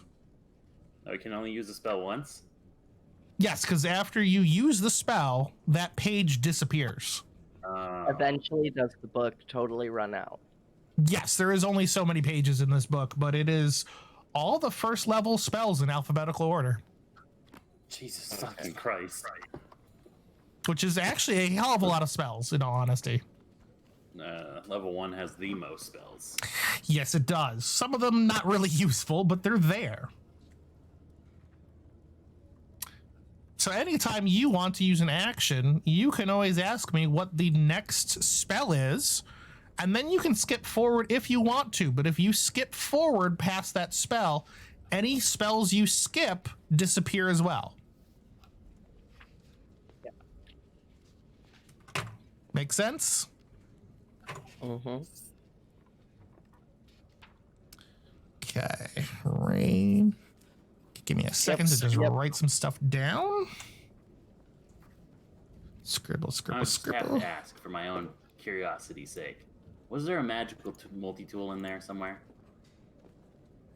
I can only use a spell once? Yes, because after you use the spell, that page disappears. Eventually, does the book totally run out? Yes, there is only so many pages in this book, but it is all the first level spells in alphabetical order. Jesus fucking Christ. Which is actually a hell of a lot of spells, in all honesty. Level 1 has the most spells. Yes, it does. Some of them not really useful, but they're there. So anytime you want to use an action, you can always ask me what the next spell is, and then you can skip forward if you want to. But if you skip forward past that spell, any spells you skip disappear as well. Yeah. Make sense? Mm-hmm. Okay, Rain. Give me a second to just write some stuff down. Scribble, I scribble, just have scribble. to ask for my own curiosity's sake. Was there a magical multi-tool in there somewhere?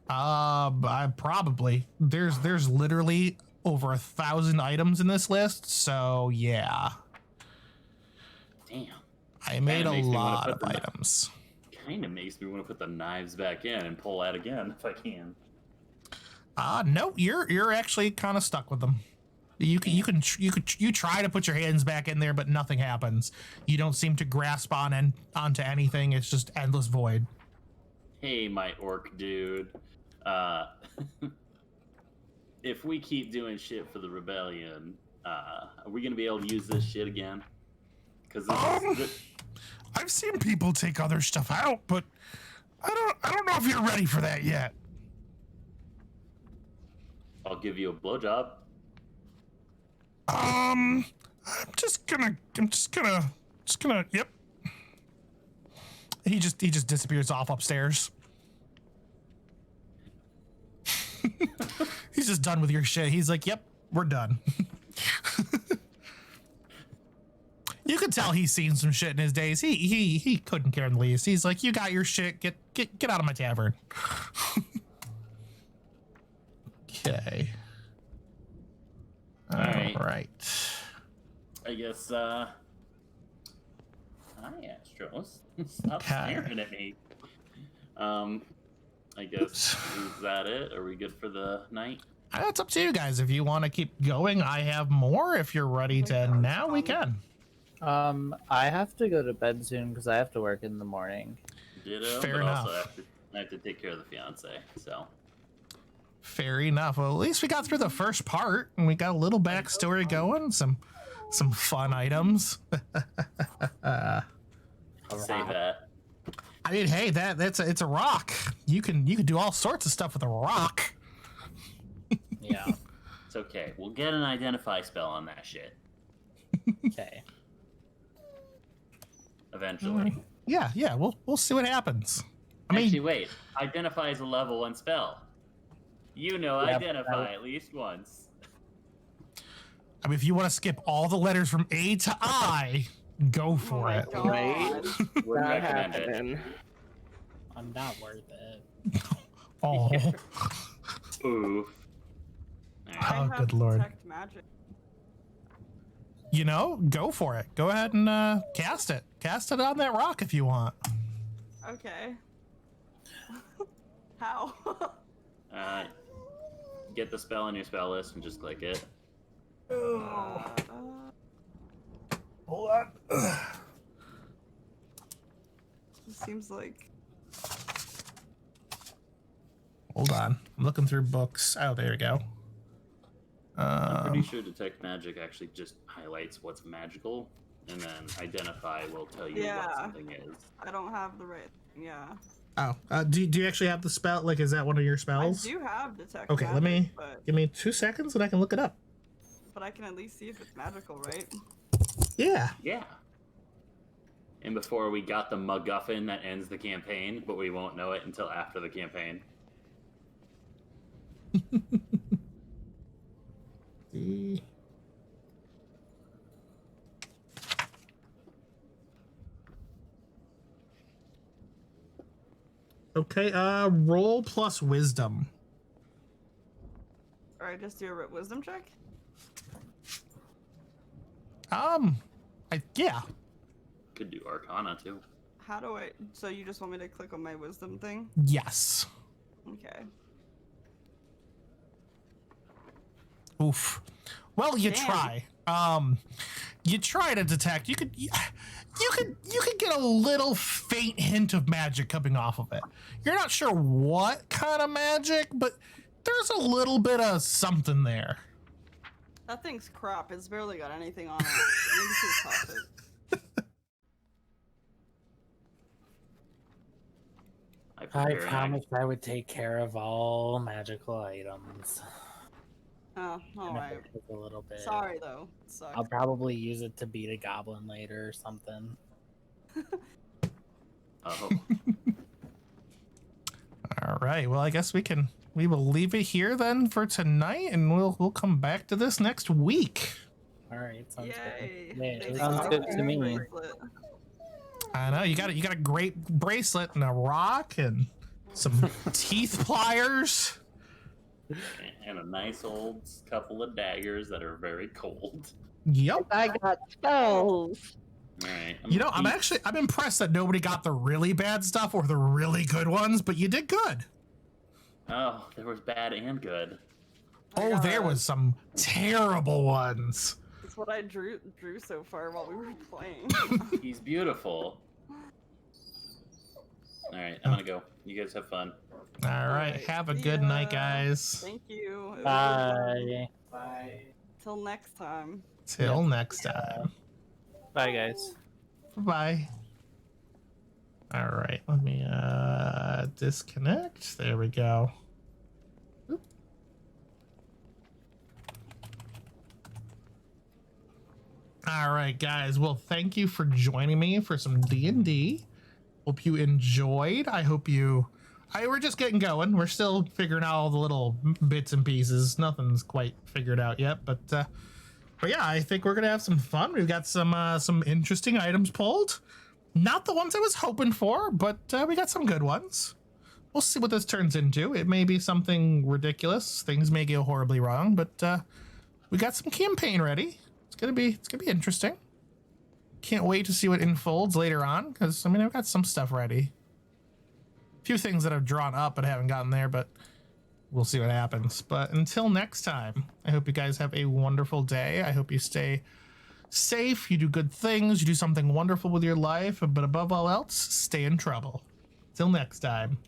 I probably. There's literally over 1,000 items in this list, so yeah. Damn. I made a makes me wanna lot put of the items. Kind of makes me want to put the knives back in and pull out again if I can. No, you're actually kind of stuck with them. You try to put your hands back in there, but nothing happens. You don't seem to grasp onto anything. It's just endless void. Hey, my orc dude. If we keep doing shit for the rebellion, are we gonna be able to use this shit again? Because I've seen people take other stuff out, but I don't know if you're ready for that yet. I'll give you a blowjob. I'm just gonna. Yep. He just disappears off upstairs. He's just done with your shit. He's like, "Yep, we're done." You could tell he's seen some shit in his days. He couldn't care in the least. He's like, "You got your shit. Get out of my tavern." Okay. All right. I guess, hi, Astros. Stop staring at me. I guess is that it? Are we good for the night? It's up to you guys. If you want to keep going, I have more. If you're ready think to that was now, we fun. can. I have to go to bed soon because I have to work in the morning. Ditto. Fair but enough. also I have to take care of the fiance. So Fair enough. Well, at least we got through the first part and we got a little backstory going. Some fun items. say that. I mean, hey, it's a rock. You can do all sorts of stuff with a rock. Yeah. It's okay. We'll get an identify spell on that shit Okay. eventually. Yeah. We'll see what happens. I mean, Actually, wait. Identify is a level 1 spell. You know, Yep. identify at least once. if you want to skip all the letters from A to I, go for my it. God. Right? Wouldn't Not recommend it. happening. I'm not worth it. Oh, Oof. I Oh, have good lord. detect magic. go for it. Go ahead and cast it. Cast it on that rock if you want. Okay. How? Get the spell in your spell list and just click it. Hold on. It seems like Hold on. I'm looking through books. Oh, there you go. I'm pretty sure detect magic actually just highlights what's magical, and then identify will tell you Yeah. what something is. I don't have the right. Yeah. Do you actually have the spell? Like, is that one of your spells? I do have detect. Okay, let magic, me But give me 2 seconds and I can look it up. I can at least see if it's magical, right? Yeah. Yeah. And before we got the MacGuffin that ends the campaign, but we won't know it until after the campaign. Okay, roll plus wisdom. Or I just do a wisdom check. Yeah. Could do Arcana too. How do I? So you just want me to click on my wisdom thing? Yes. Okay. Oof. Well, you Damn. try. You try to detect. You could get a little faint hint of magic coming off of it. You're not sure what kind of magic, but there's a little bit of something there. That thing's crap. It's barely got anything on it. Maybe just toss it. I prepare an promised I would take care of all magical items. Oh, all And it right. took a little bit. Sorry though. It sucks. I'll probably use it to beat a goblin later or something. Oh, All right. Well, I guess we will leave it here then for tonight, and we'll come back to this next week. All right, sounds Yay. good. Yeah, Thanks sounds for good the to me. bracelet. I know you got a great bracelet and a rock and some teeth pliers. and a nice old couple of daggers that are very cold. Yep. I got spells. All right. You know, I'm impressed that nobody got the really bad stuff or the really good ones, but you did good. Oh, there was bad and good. I Oh, got there a- was some terrible ones. That's what I drew so far while we were playing. He's beautiful. All right, I'm gonna go. You guys have fun. All right. Alright, Have a see good night, ya. guys. Thank you. It was fun. Bye. Till next time. Till next time. Bye, guys. Bye. All right. Let me disconnect. There we go. Oop. All right, guys. Well, thank you for joining me for some D&D. Hope you enjoyed. We're just getting going. We're still figuring out all the little bits and pieces. Nothing's quite figured out yet, but yeah, I think we're gonna have some fun. We've got some interesting items pulled. Not the ones I was hoping for, but we got some good ones. We'll see what this turns into. It may be something ridiculous. Things may go horribly wrong, but we got some campaign ready. It's gonna be interesting. Can't wait to see what unfolds later on, because I've got some stuff ready. few things that I've drawn up but haven't gotten there, but we'll see what happens. But until next time, I hope you guys have a wonderful day. I hope you stay safe, you do good things, you do something wonderful with your life, but above all else, stay in trouble. Till next time.